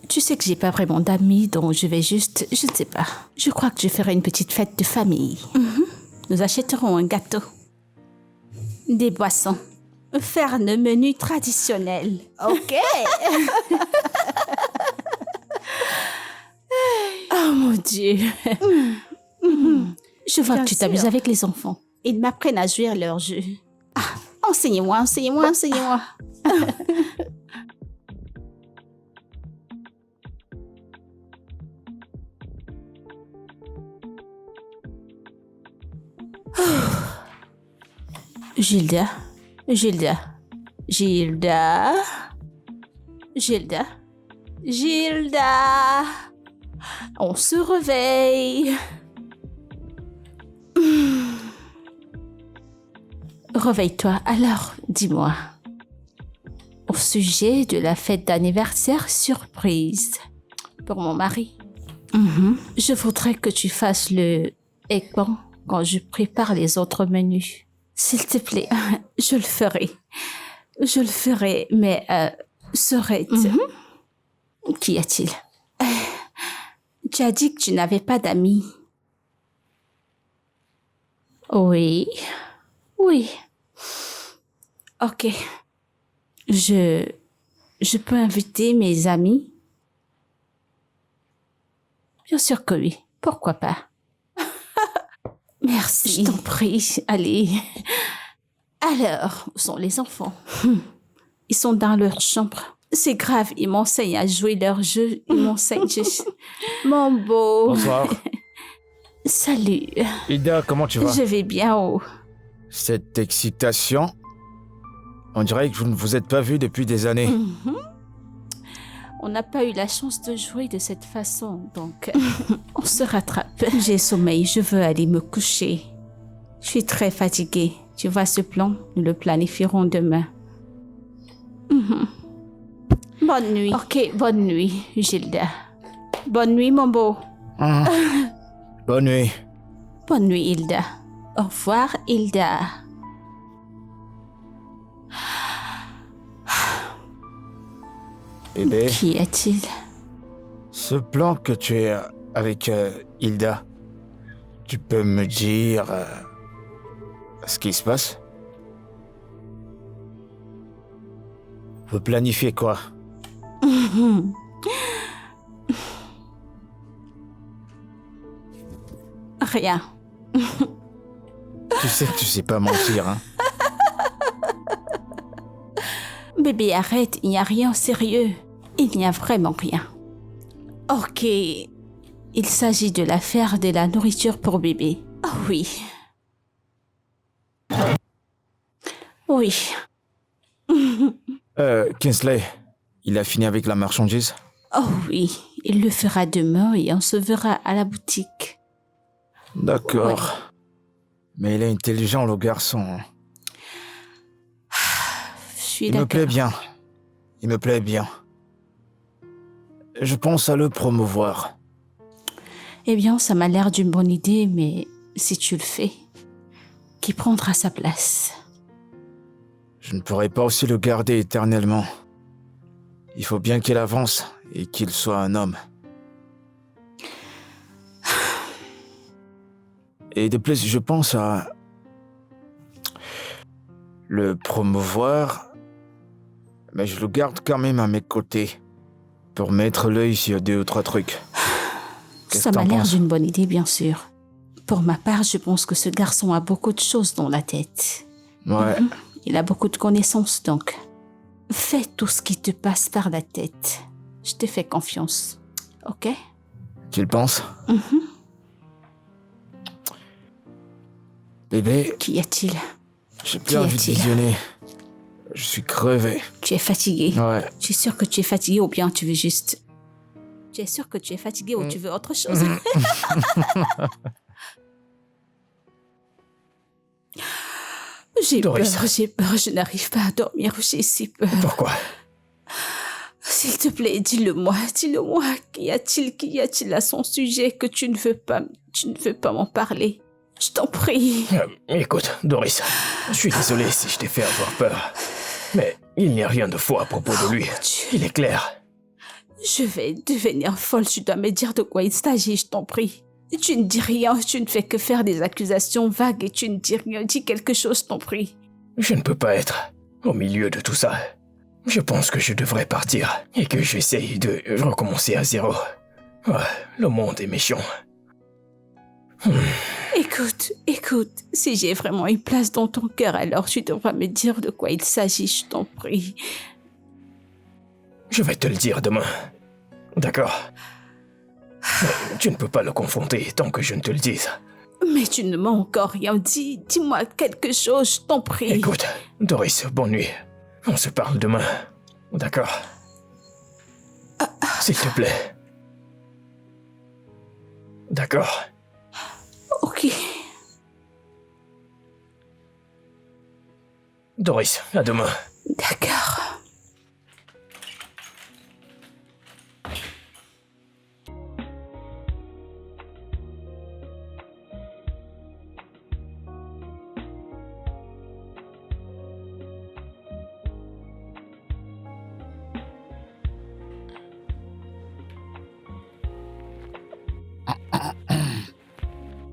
Tu sais que j'ai pas vraiment d'amis, donc je vais juste... Je ne sais pas. Je crois que je ferai une petite fête de famille. Nous achèterons un gâteau. Des boissons. Faire un menu traditionnel. Ok. Oh mon Dieu. Je vois que tu t'amuses avec les enfants. Ils m'apprennent à jouer à leur jeu. Ah, enseignez-moi. Gilda. On se réveille. Réveille-toi. Alors, dis-moi. Au sujet de la fête d'anniversaire surprise pour mon mari. Je voudrais que tu fasses le écran quand je prépare les autres menus. S'il te plaît, je le ferai, mais serait-il... Qu'y a-t-il? Tu as dit que tu n'avais pas d'amis. Oui. Ok. Je peux inviter mes amis? Bien sûr que oui. Pourquoi pas? Merci. Je t'en prie. Allez. Alors, où sont les enfants? Ils sont dans leur chambre. C'est grave, ils m'enseignent à jouer leur jeu. Ils m'enseignent. Mon beau. Bonsoir. Salut. Hilda, comment tu vas? Je vais bien, oh. Cette excitation, on dirait que vous ne vous êtes pas vus depuis des années. On n'a pas eu la chance de jouer de cette façon, donc on se rattrape. J'ai sommeil, je veux aller me coucher. Je suis très fatiguée. Tu vois ce plan? Nous le planifierons demain. Bonne nuit. Ok, bonne nuit, Gilda. Bonne nuit, mon beau. Bonne nuit. Bonne nuit, Hilda. Au revoir, Hilda. Bébé, Qu'y a-t-il? ce plan que tu as avec Hilda, tu peux me dire ce qui se passe? Vous planifiez quoi? Rien. Tu sais que tu sais pas mentir, hein. Bébé, arrête, il n'y a rien sérieux. Il n'y a vraiment rien. Ok, il s'agit de l'affaire de la nourriture pour bébé. Oh oui. Oui. Kinsley, il a fini avec la marchandise? Oh oui, il le fera demain et on se verra à la boutique. D'accord. Mais il est intelligent, le garçon. Je suis Il me d'accord. plaît bien. Il me plaît bien. Je pense à le promouvoir. Eh bien, ça m'a l'air d'une bonne idée, mais si tu le fais, qui prendra sa place? Je ne pourrai pas aussi le garder éternellement. Il faut bien qu'il avance et qu'il soit un homme. Et de plus, je pense à le promouvoir, mais je le garde quand même à mes côtés pour mettre l'œil sur 2 ou 3 trucs. Qu'est-ce Ça que m'a t'en l'air penses? d'une bonne idée, bien sûr. Pour ma part, je pense que ce garçon a beaucoup de choses dans la tête. Ouais, Il a beaucoup de connaissances, donc. Fais tout ce qui te passe par la tête. Je te fais confiance. Ok? tu le penses? Bébé, Qu'y a-t-il? j'ai Qu'y plus envie de a-t-il? visionner. Je suis crevé. Tu es fatigué. Ouais. Tu es sûr que tu es fatigué ou bien tu veux juste... Tu es sûr que tu es fatigué ou tu veux autre chose? J'ai peur, Doris. j'ai peur, je n'arrive pas à dormir, j'ai si peur. Pourquoi? S'il te plaît, dis-le-moi. Qu'y a-t-il à son sujet que tu ne veux pas m'en parler? Je t'en prie. Écoute, Doris, je suis désolé si je t'ai fait avoir peur. Mais il n'y a rien de faux à propos de lui. Dieu. Il est clair. Je vais devenir folle, tu dois me dire de quoi il s'agit, je t'en prie. Tu ne dis rien, tu ne fais que faire des accusations vagues et tu ne dis rien, dis quelque chose, je t'en prie. Je ne peux pas être au milieu de tout ça. Je pense que je devrais partir et que j'essaye de recommencer à zéro. Ah, le monde est méchant. Écoute, si j'ai vraiment une place dans ton cœur, alors tu devras me dire de quoi il s'agit, je t'en prie. Je vais te le dire demain. D'accord? Mais tu ne peux pas le confronter tant que je ne te le dise. Mais tu ne m'as encore rien dit, dis-moi quelque chose, je t'en prie. Écoute, Doris, bonne nuit. On se parle demain. D'accord? S'il te plaît. D'accord? Ok. Doris, à demain. D'accord.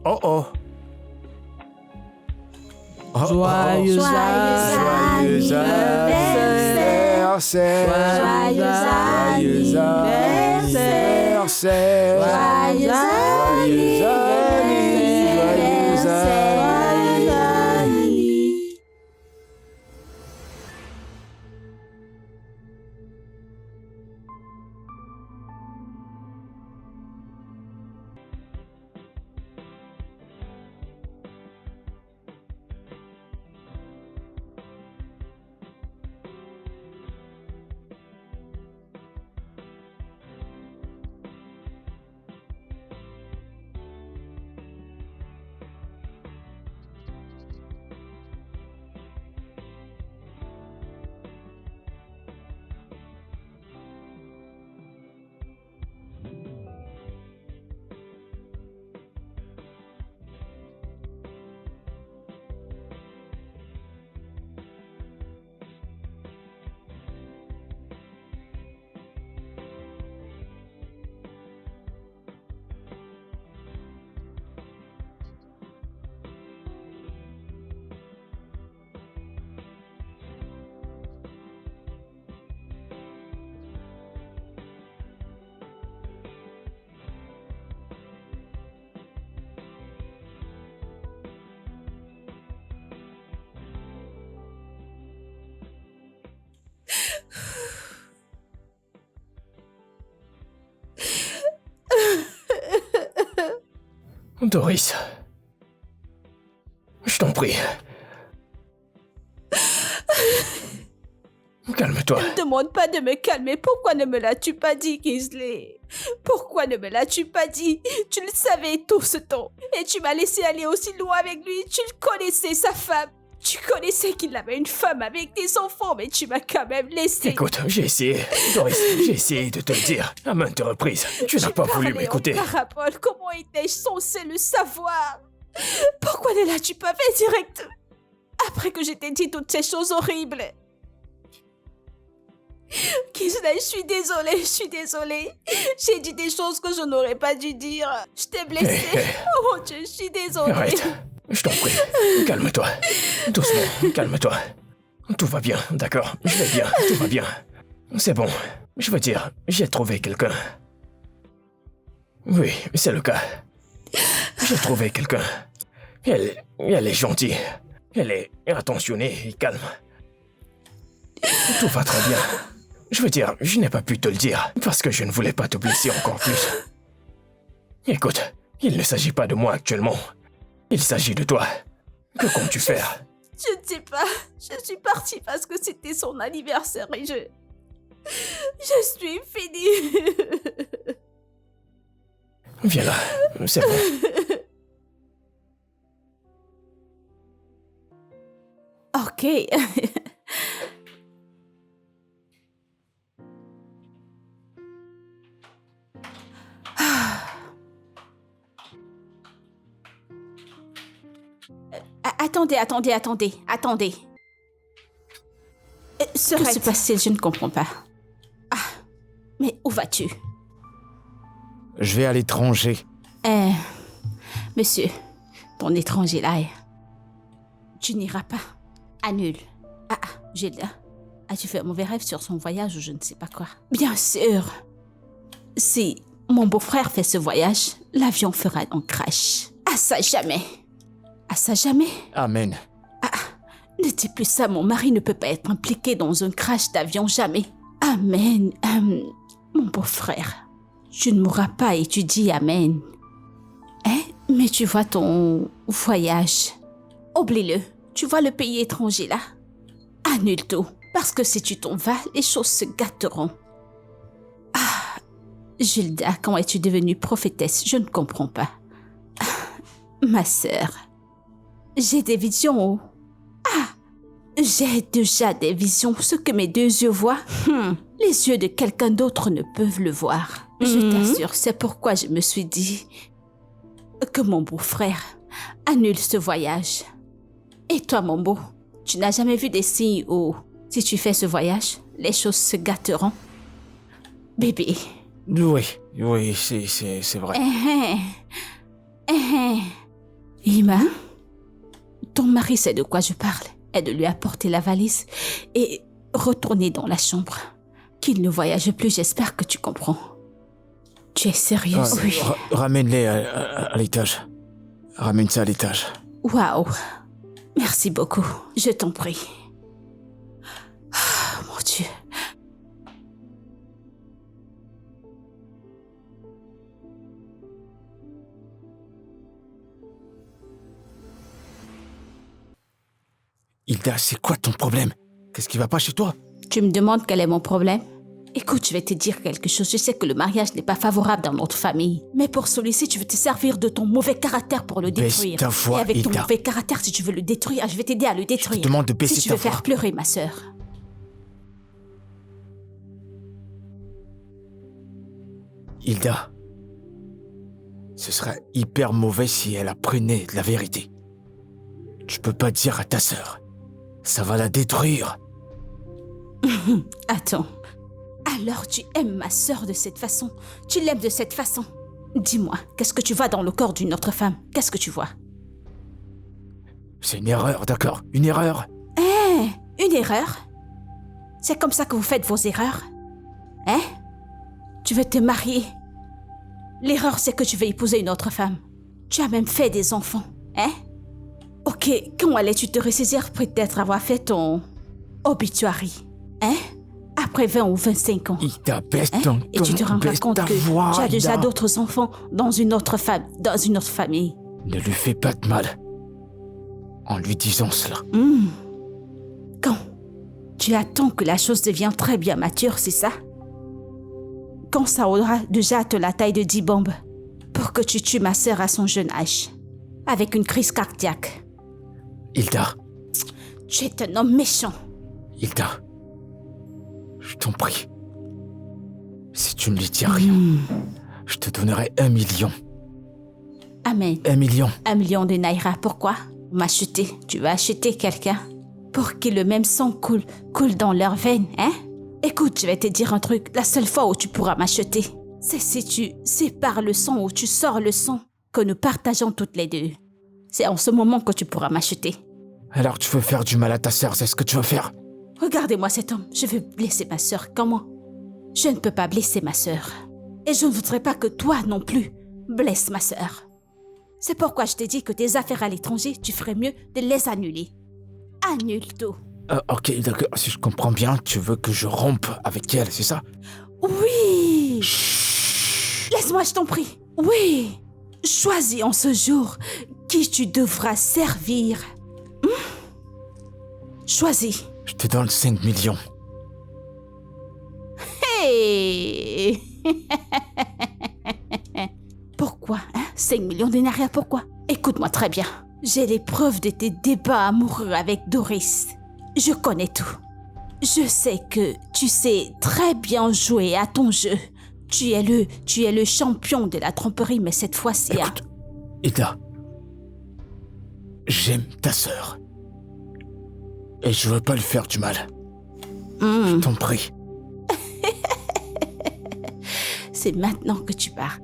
Oh oh. Oh, Joyeux oh. Joyeux anniversaire. Joyeux anniversaire. Joyeux anniversaire. Doris. Je t'en prie. Calme-toi. Ne me demande pas de me calmer. Pourquoi ne me l'as-tu pas dit, Kingsley? Pourquoi ne me l'as-tu pas dit? Tu le savais tout ce temps. Et tu m'as laissé aller aussi loin avec lui. Tu le connaissais, sa femme. Tu connaissais qu'il avait une femme avec des enfants, mais tu m'as quand même laissé. Écoute, j'ai essayé. Doris, j'ai essayé de te le dire à maintes reprises. Tu n'as pas voulu m'écouter. Parabole, comment étais-je censé le savoir? Pourquoi ne l'as-tu pas fait direct? Après que je t'ai dit toutes ces choses horribles. Kingsley, je suis désolée. J'ai dit des choses que je n'aurais pas dû dire. Je t'ai blessée. Oh mon Dieu, je suis désolée. Arrête, je t'en prie. Calme-toi. Doucement, calme-toi. Tout va bien, d'accord? Je vais bien, tout va bien. C'est bon. Je veux dire, j'ai trouvé quelqu'un. Oui, c'est le cas. J'ai trouvé quelqu'un. Elle est gentille. Elle est attentionnée et calme. Tout va très bien. Je veux dire, je n'ai pas pu te le dire parce que je ne voulais pas te blesser encore plus. Écoute, il ne s'agit pas de moi actuellement. Il s'agit de toi. Que comptes-tu faire? Je ne sais pas. Je suis partie parce que c'était son anniversaire et je suis finie. Viens là, c'est bon. Ok. Attendez. Que se passe-t-il? Je ne comprends pas. Mais où vas-tu? Je vais à l'étranger. Monsieur, ton étranger là, tu n'iras pas. Annule. Gilda, as-tu fait un mauvais rêve sur son voyage ou je ne sais pas quoi? Bien sûr. Si mon beau-frère fait ce voyage, l'avion fera un crash. À ça jamais. Amen. Ne dis plus ça, mon mari ne peut pas être impliqué dans un crash d'avion, jamais. Amen. Mon beau-frère, tu ne mourras pas et tu dis amen. Mais tu vois ton voyage. Oublie-le. Tu vois le pays étranger là? Annule tout. Parce que si tu t'en vas, les choses se gâteront. Gilda, quand es-tu devenue prophétesse? Je ne comprends pas. Ma sœur, j'ai des visions. J'ai déjà des visions. Ce que mes deux yeux voient, les yeux de quelqu'un d'autre ne peuvent le voir. Je t'assure, c'est pourquoi je me suis dit que mon beau-frère annule ce voyage. Et toi, mon beau, tu n'as jamais vu des signes où, si tu fais ce voyage, les choses se gâteront? Bébé. Oui, c'est vrai. Ima, ton mari sait de quoi je parle. Et de lui apporter la valise et retourner dans la chambre. Qu'il ne voyage plus, j'espère que tu comprends. Tu es sérieuse? Oui. Ramène-les à l'étage. Ramène ça à l'étage. Waouh. Merci beaucoup. Je t'en prie. Mon Dieu. Hilda, c'est quoi ton problème? Qu'est-ce qui va pas chez toi? Tu me demandes quel est mon problème? Écoute, je vais te dire quelque chose. Je sais que le mariage n'est pas favorable dans notre famille. Mais pour celui-ci, tu veux te servir de ton mauvais caractère pour le détruire. Baisse ta voix, et avec Hilda. ton mauvais caractère, si tu veux le détruire, je vais t'aider à le détruire. Je te demande de baisser si tu ta veux voix. faire pleurer ma sœur. Hilda, ce serait hyper mauvais si elle apprenait la vérité. Tu peux pas dire à ta sœur. Ça va la détruire. Attends. Alors tu aimes ma sœur de cette façon? Tu l'aimes de cette façon? Dis-moi, qu'est-ce que tu vois dans le corps d'une autre femme? Qu'est-ce que tu vois? C'est une erreur, d'accord? Une erreur. Une erreur? C'est comme ça que vous faites vos erreurs? Tu veux te marier? L'erreur, c'est que tu veux épouser une autre femme. Tu as même fait des enfants, Ok, quand allais-tu te ressaisir peut-être avoir fait ton obituary, après 20 ou 25 ans. Ida, baisse Hein? ton Et tu te ton, rends baisse compte ta que voix, tu as déjà Ida. d'autres enfants dans une autre famille. Ne lui fais pas de mal en lui disant cela. Quand tu attends que la chose devienne très bien mature, c'est ça? Quand ça aura déjà atteint la taille de 10 bombes pour que tu tues ma sœur à son jeune âge, avec une crise cardiaque. Hilda, Tu es un homme méchant. Hilda, je t'en prie. Si tu ne lui dis rien, je te donnerai 1 million. Amen. 1 million. 1 million de naira, pourquoi? M'acheter. Tu vas acheter quelqu'un pour que le même sang coule dans leurs veines, hein? Écoute, je vais te dire un truc. La seule fois où tu pourras m'acheter, c'est si tu sépares le sang ou tu sors le sang que nous partageons toutes les deux. C'est en ce moment que tu pourras m'acheter. Alors tu veux faire du mal à ta sœur, c'est ce que tu veux faire? Regardez-moi cet homme. Je veux blesser ma sœur. Comment? Je ne peux pas blesser ma sœur. Et je ne voudrais pas que toi non plus blesses ma sœur. C'est pourquoi je t'ai dit que tes affaires à l'étranger, tu ferais mieux de les annuler. Annule tout. Ok, d'accord. Si je comprends bien, tu veux que je rompe avec elle, c'est ça? Oui. Laisse-moi, je t'en prie. Oui. Choisis en ce jour qui tu devras servir. Choisis. Je te donne 5 millions. Hey. Pourquoi, hein? 5 millions de naira, pourquoi? Écoute-moi très bien. J'ai les preuves de tes débats amoureux avec Doris. Je connais tout. Je sais que tu sais très bien jouer à ton jeu. Tu es le champion de la tromperie, mais cette fois-ci... hein. Écoute, Ida, j'aime ta sœur. Et je veux pas lui faire du mal. Je t'en prie. C'est maintenant que tu pars.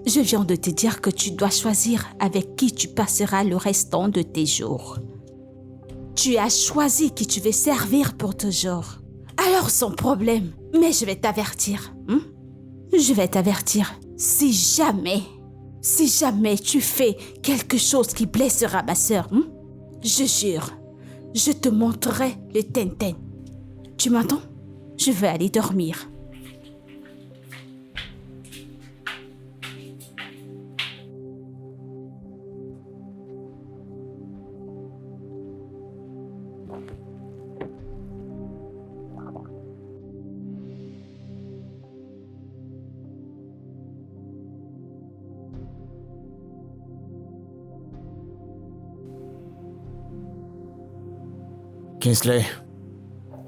Je viens de te dire que tu dois choisir avec qui tu passeras le restant de tes jours. Tu as choisi qui tu veux servir pour toujours. Alors sans problème, mais je vais t'avertir. Je vais t'avertir. Si jamais tu fais quelque chose qui blessera ma sœur, je jure, je te montrerai le Tintin. Tu m'entends? Je vais aller dormir. Kingsley,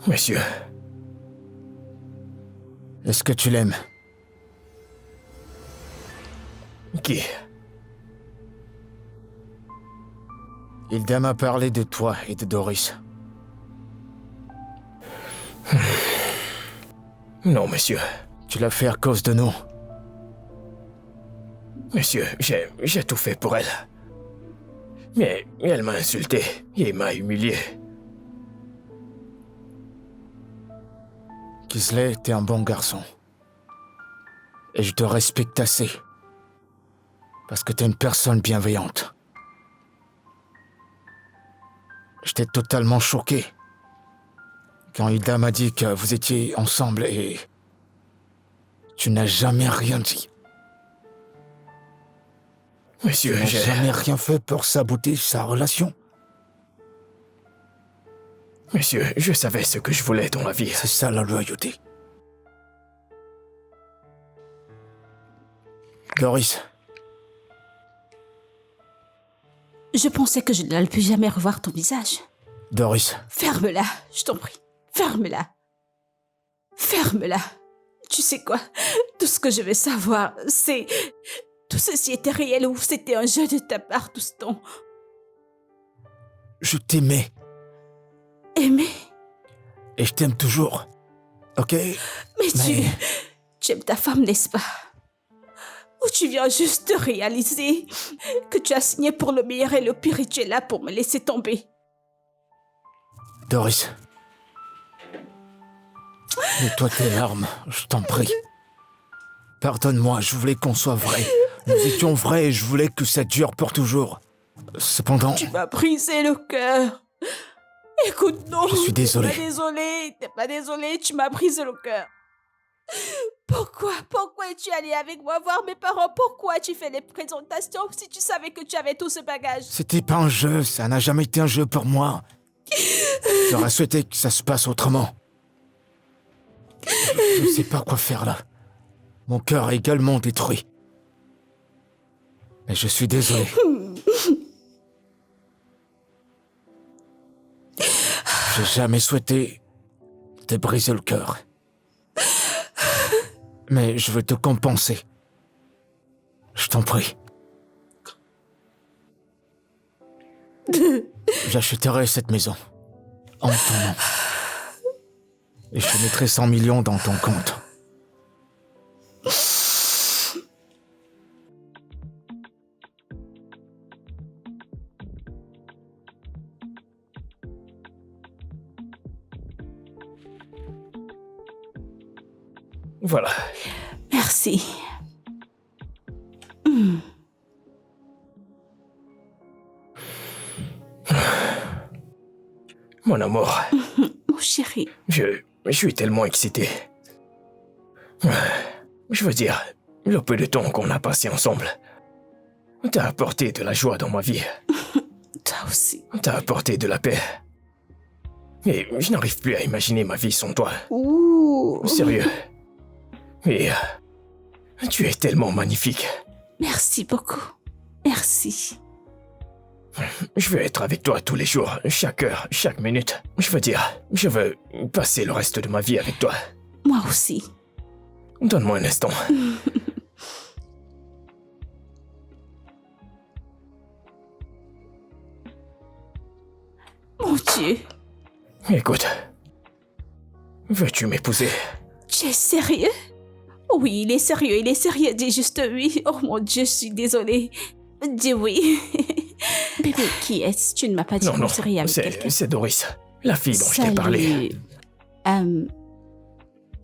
Monsieur, est-ce que tu l'aimes? qui? Hilda m'a parlé de toi et de Doris. Non, monsieur. Tu l'as fait à cause de nous. Monsieur, j'ai tout fait pour elle. Mais elle m'a insulté et m'a humilié. Kingsley, t'es un bon garçon. Et je te respecte assez. Parce que t'es une personne bienveillante. J'étais totalement choqué quand Hilda m'a dit que vous étiez ensemble et tu n'as jamais rien dit. Monsieur, Tu n'as j'ai... jamais rien fait pour saboter sa relation. Monsieur, je savais ce que je voulais dans la vie. C'est ça la loyauté. Doris, Je pensais que je n'allais plus jamais revoir ton visage. Doris, Ferme-la, je t'en prie. Ferme-la. Ferme-la. Tu sais quoi? Tout ce que je veux savoir, c'est... Tout ceci était réel ou c'était un jeu de ta part tout ce temps? je t'aimais Aimé? et je t'aime toujours. Ok? Mais tu aimes ta femme, n'est-ce pas? Ou tu viens juste de réaliser que tu as signé pour le meilleur et le pire et tu es là pour me laisser tomber? Doris, nettoie tes larmes, je t'en prie. Pardonne-moi, je voulais qu'on soit vrais. Nous étions vrais et je voulais que ça dure pour toujours. Cependant, Tu m'as brisé le cœur. Écoute, non. Je suis désolé. T'es pas désolé, tu m'as brisé le cœur. Pourquoi es-tu allé avec moi voir mes parents? Pourquoi tu fais les présentations si tu savais que tu avais tout ce bagage? C'était pas un jeu, ça n'a jamais été un jeu pour moi. J'aurais souhaité que ça se passe autrement. Je ne sais pas quoi faire là. Mon cœur est également détruit. Mais je suis désolé. J'ai jamais souhaité te briser le cœur. Mais je veux te compenser. Je t'en prie. J'achèterai cette maison. En ton nom. Et je mettrai 100 millions dans ton compte. Voilà. Merci. Mon amour, Mon chéri. je suis tellement excité. Je veux dire, le peu de temps qu'on a passé ensemble, t'as apporté de la joie dans ma vie. Toi aussi. T'as apporté de la paix. Et je n'arrive plus à imaginer ma vie sans toi. Ouh. Sérieux. Et tu es tellement magnifique. Merci beaucoup. Merci. Je veux être avec toi tous les jours, chaque heure, chaque minute. Je veux dire, je veux passer le reste de ma vie avec toi. Moi aussi. Donne-moi un instant. Mon Dieu. Écoute, veux-tu m'épouser? Tu es sérieux? Oui, il est sérieux, dis juste oui. Oh mon Dieu, je suis désolée. Dis oui. Bébé, qui est-ce? Tu ne m'as pas dit Non, qu'on serait avec quelqu'un. c'est Doris, la fille dont je t'ai Salut. parlé.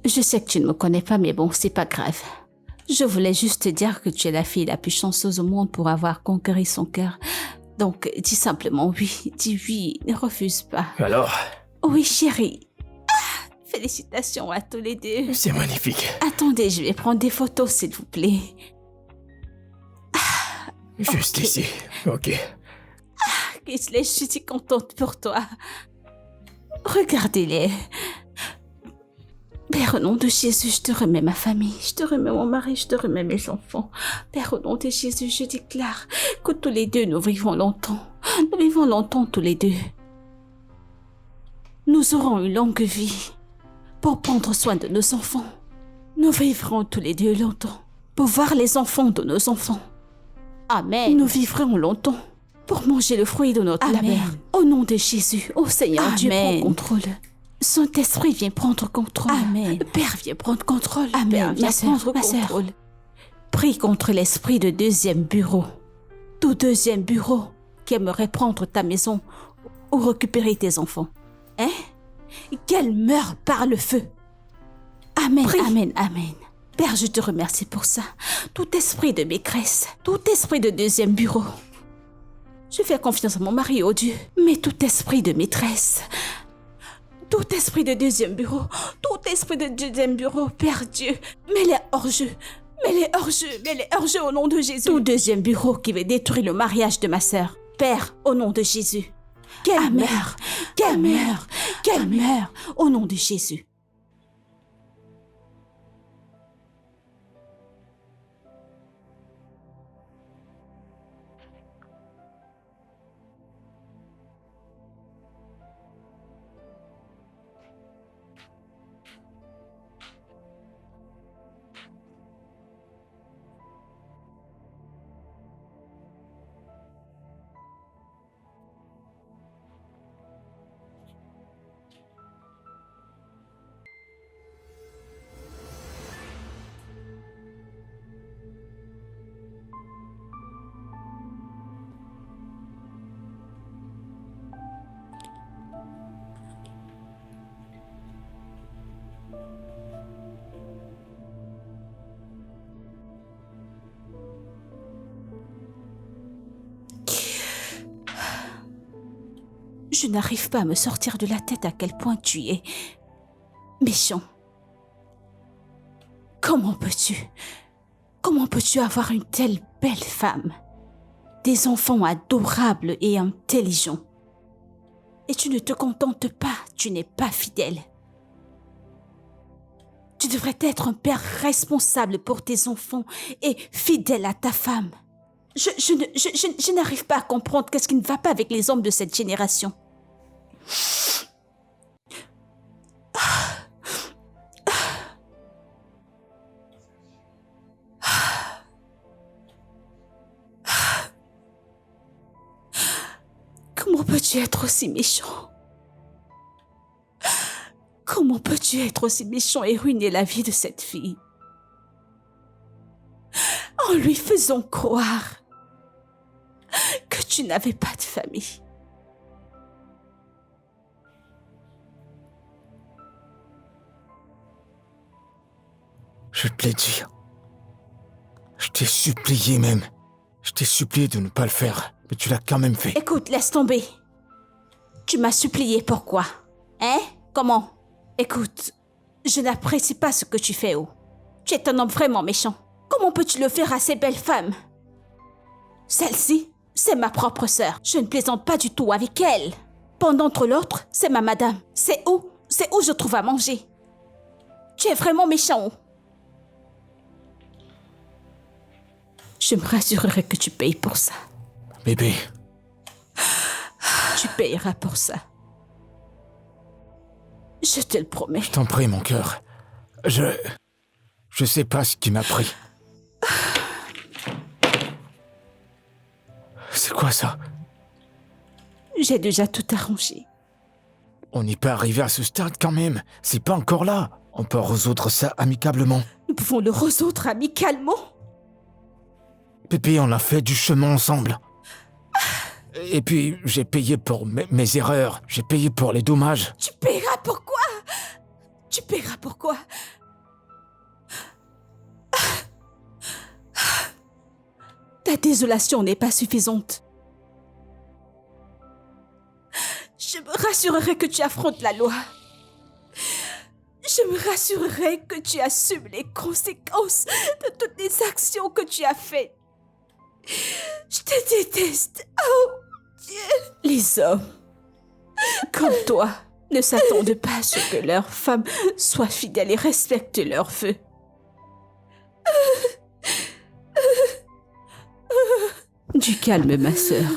Je sais que tu ne me connais pas, mais bon, c'est pas grave. Je voulais juste te dire que tu es la fille la plus chanceuse au monde pour avoir conquéri son cœur. Donc, dis simplement oui. Dis oui, ne refuse pas. Alors, Oui, chérie. Ah, félicitations à tous les deux. c'est magnifique. Attendez, je vais prendre des photos, s'il vous plaît. Juste Ok. ici, ok. Kingsley, je suis si contente pour toi. Regardez-les. Père, au nom de Jésus, je te remets ma famille, je te remets mon mari, je te remets mes enfants. Père, au nom de Jésus, je déclare que tous les deux, nous vivons longtemps. Nous vivons longtemps tous les deux. Nous aurons une longue vie pour prendre soin de nos enfants. Nous vivrons tous les deux longtemps pour voir les enfants de nos enfants. Amen. Nous vivrons longtemps pour manger le fruit de notre Amen. labeur. Au nom de Jésus, ô Seigneur, Dieu Amen. prend contrôle. Saint-Esprit vient prendre contrôle. Amen. Père vient prendre contrôle. Amen. Père vient Ma sœur, prendre ma sœur. contrôle. Prie contre l'esprit de deuxième bureau. Tout deuxième bureau qui aimerait prendre ta maison ou récupérer tes enfants. Hein? Qu'elle meure par le feu. Amen. Prie. Amen. Amen. Père, je te remercie pour ça. Tout esprit de maîtresse, tout esprit de deuxième bureau. Je fais confiance à mon mari, oh Dieu. Mais tout esprit de maîtresse, tout esprit de deuxième bureau, tout esprit de deuxième bureau, Père Dieu, mets-les hors jeu. Mets-les hors jeu, mets-les hors jeu au nom de Jésus. Tout deuxième bureau qui veut détruire le mariage de ma sœur. Père, au nom de Jésus. Qu'elle Amen. meure, qu'elle Amen. meure, qu'elle meure, au nom de Jésus. Je n'arrive pas à me sortir de la tête à quel point tu es méchant. Comment peux-tu avoir une telle belle femme, des enfants adorables et intelligents, et tu ne te contentes pas, tu n'es pas fidèle. Tu devrais être un père responsable pour tes enfants et fidèle à ta femme. Je n'arrive pas à comprendre qu'est-ce qui ne va pas avec les hommes de cette génération. Comment peux-tu être aussi méchant? Comment peux-tu être aussi méchant et ruiner la vie de cette fille? En lui faisant croire que tu n'avais pas de famille. Je te l'ai dit. Je t'ai supplié même. Je t'ai supplié de ne pas le faire, mais tu l'as quand même fait. Écoute, laisse tomber. Tu m'as supplié, pourquoi? Hein? Comment? Écoute, je n'apprécie pas ce que tu fais, oh. Tu es un homme vraiment méchant. Comment peux-tu le faire à ces belles femmes? Celle-ci, c'est ma propre sœur. Je ne plaisante pas du tout avec elle. Pendant l'autre, c'est ma madame. C'est où je trouve à manger. Tu es vraiment méchant, oh. Je me rassurerai que tu payes pour ça. Bébé. Tu payeras pour ça. Je te le promets. Je t'en prie, mon cœur. Je sais pas ce qui m'a pris. C'est quoi ça? J'ai déjà tout arrangé. On n'est pas arrivé à ce stade quand même. C'est pas encore là. On peut résoudre ça amicablement. Nous pouvons le résoudre amicalement. Pépé, on a fait du chemin ensemble. Et puis, j'ai payé pour mes erreurs. J'ai payé pour les dommages. Tu paieras pourquoi? Tu paieras pourquoi? Ta désolation n'est pas suffisante. Je me rassurerai que tu affrontes la loi. Je me rassurerai que tu assumes les conséquences de toutes les actions que tu as faites. Je te déteste. Oh, Dieu. Les hommes, comme toi, ne s'attendent pas à ce que leurs femmes soient fidèles et respectent leurs vœux. Du calme, ma sœur.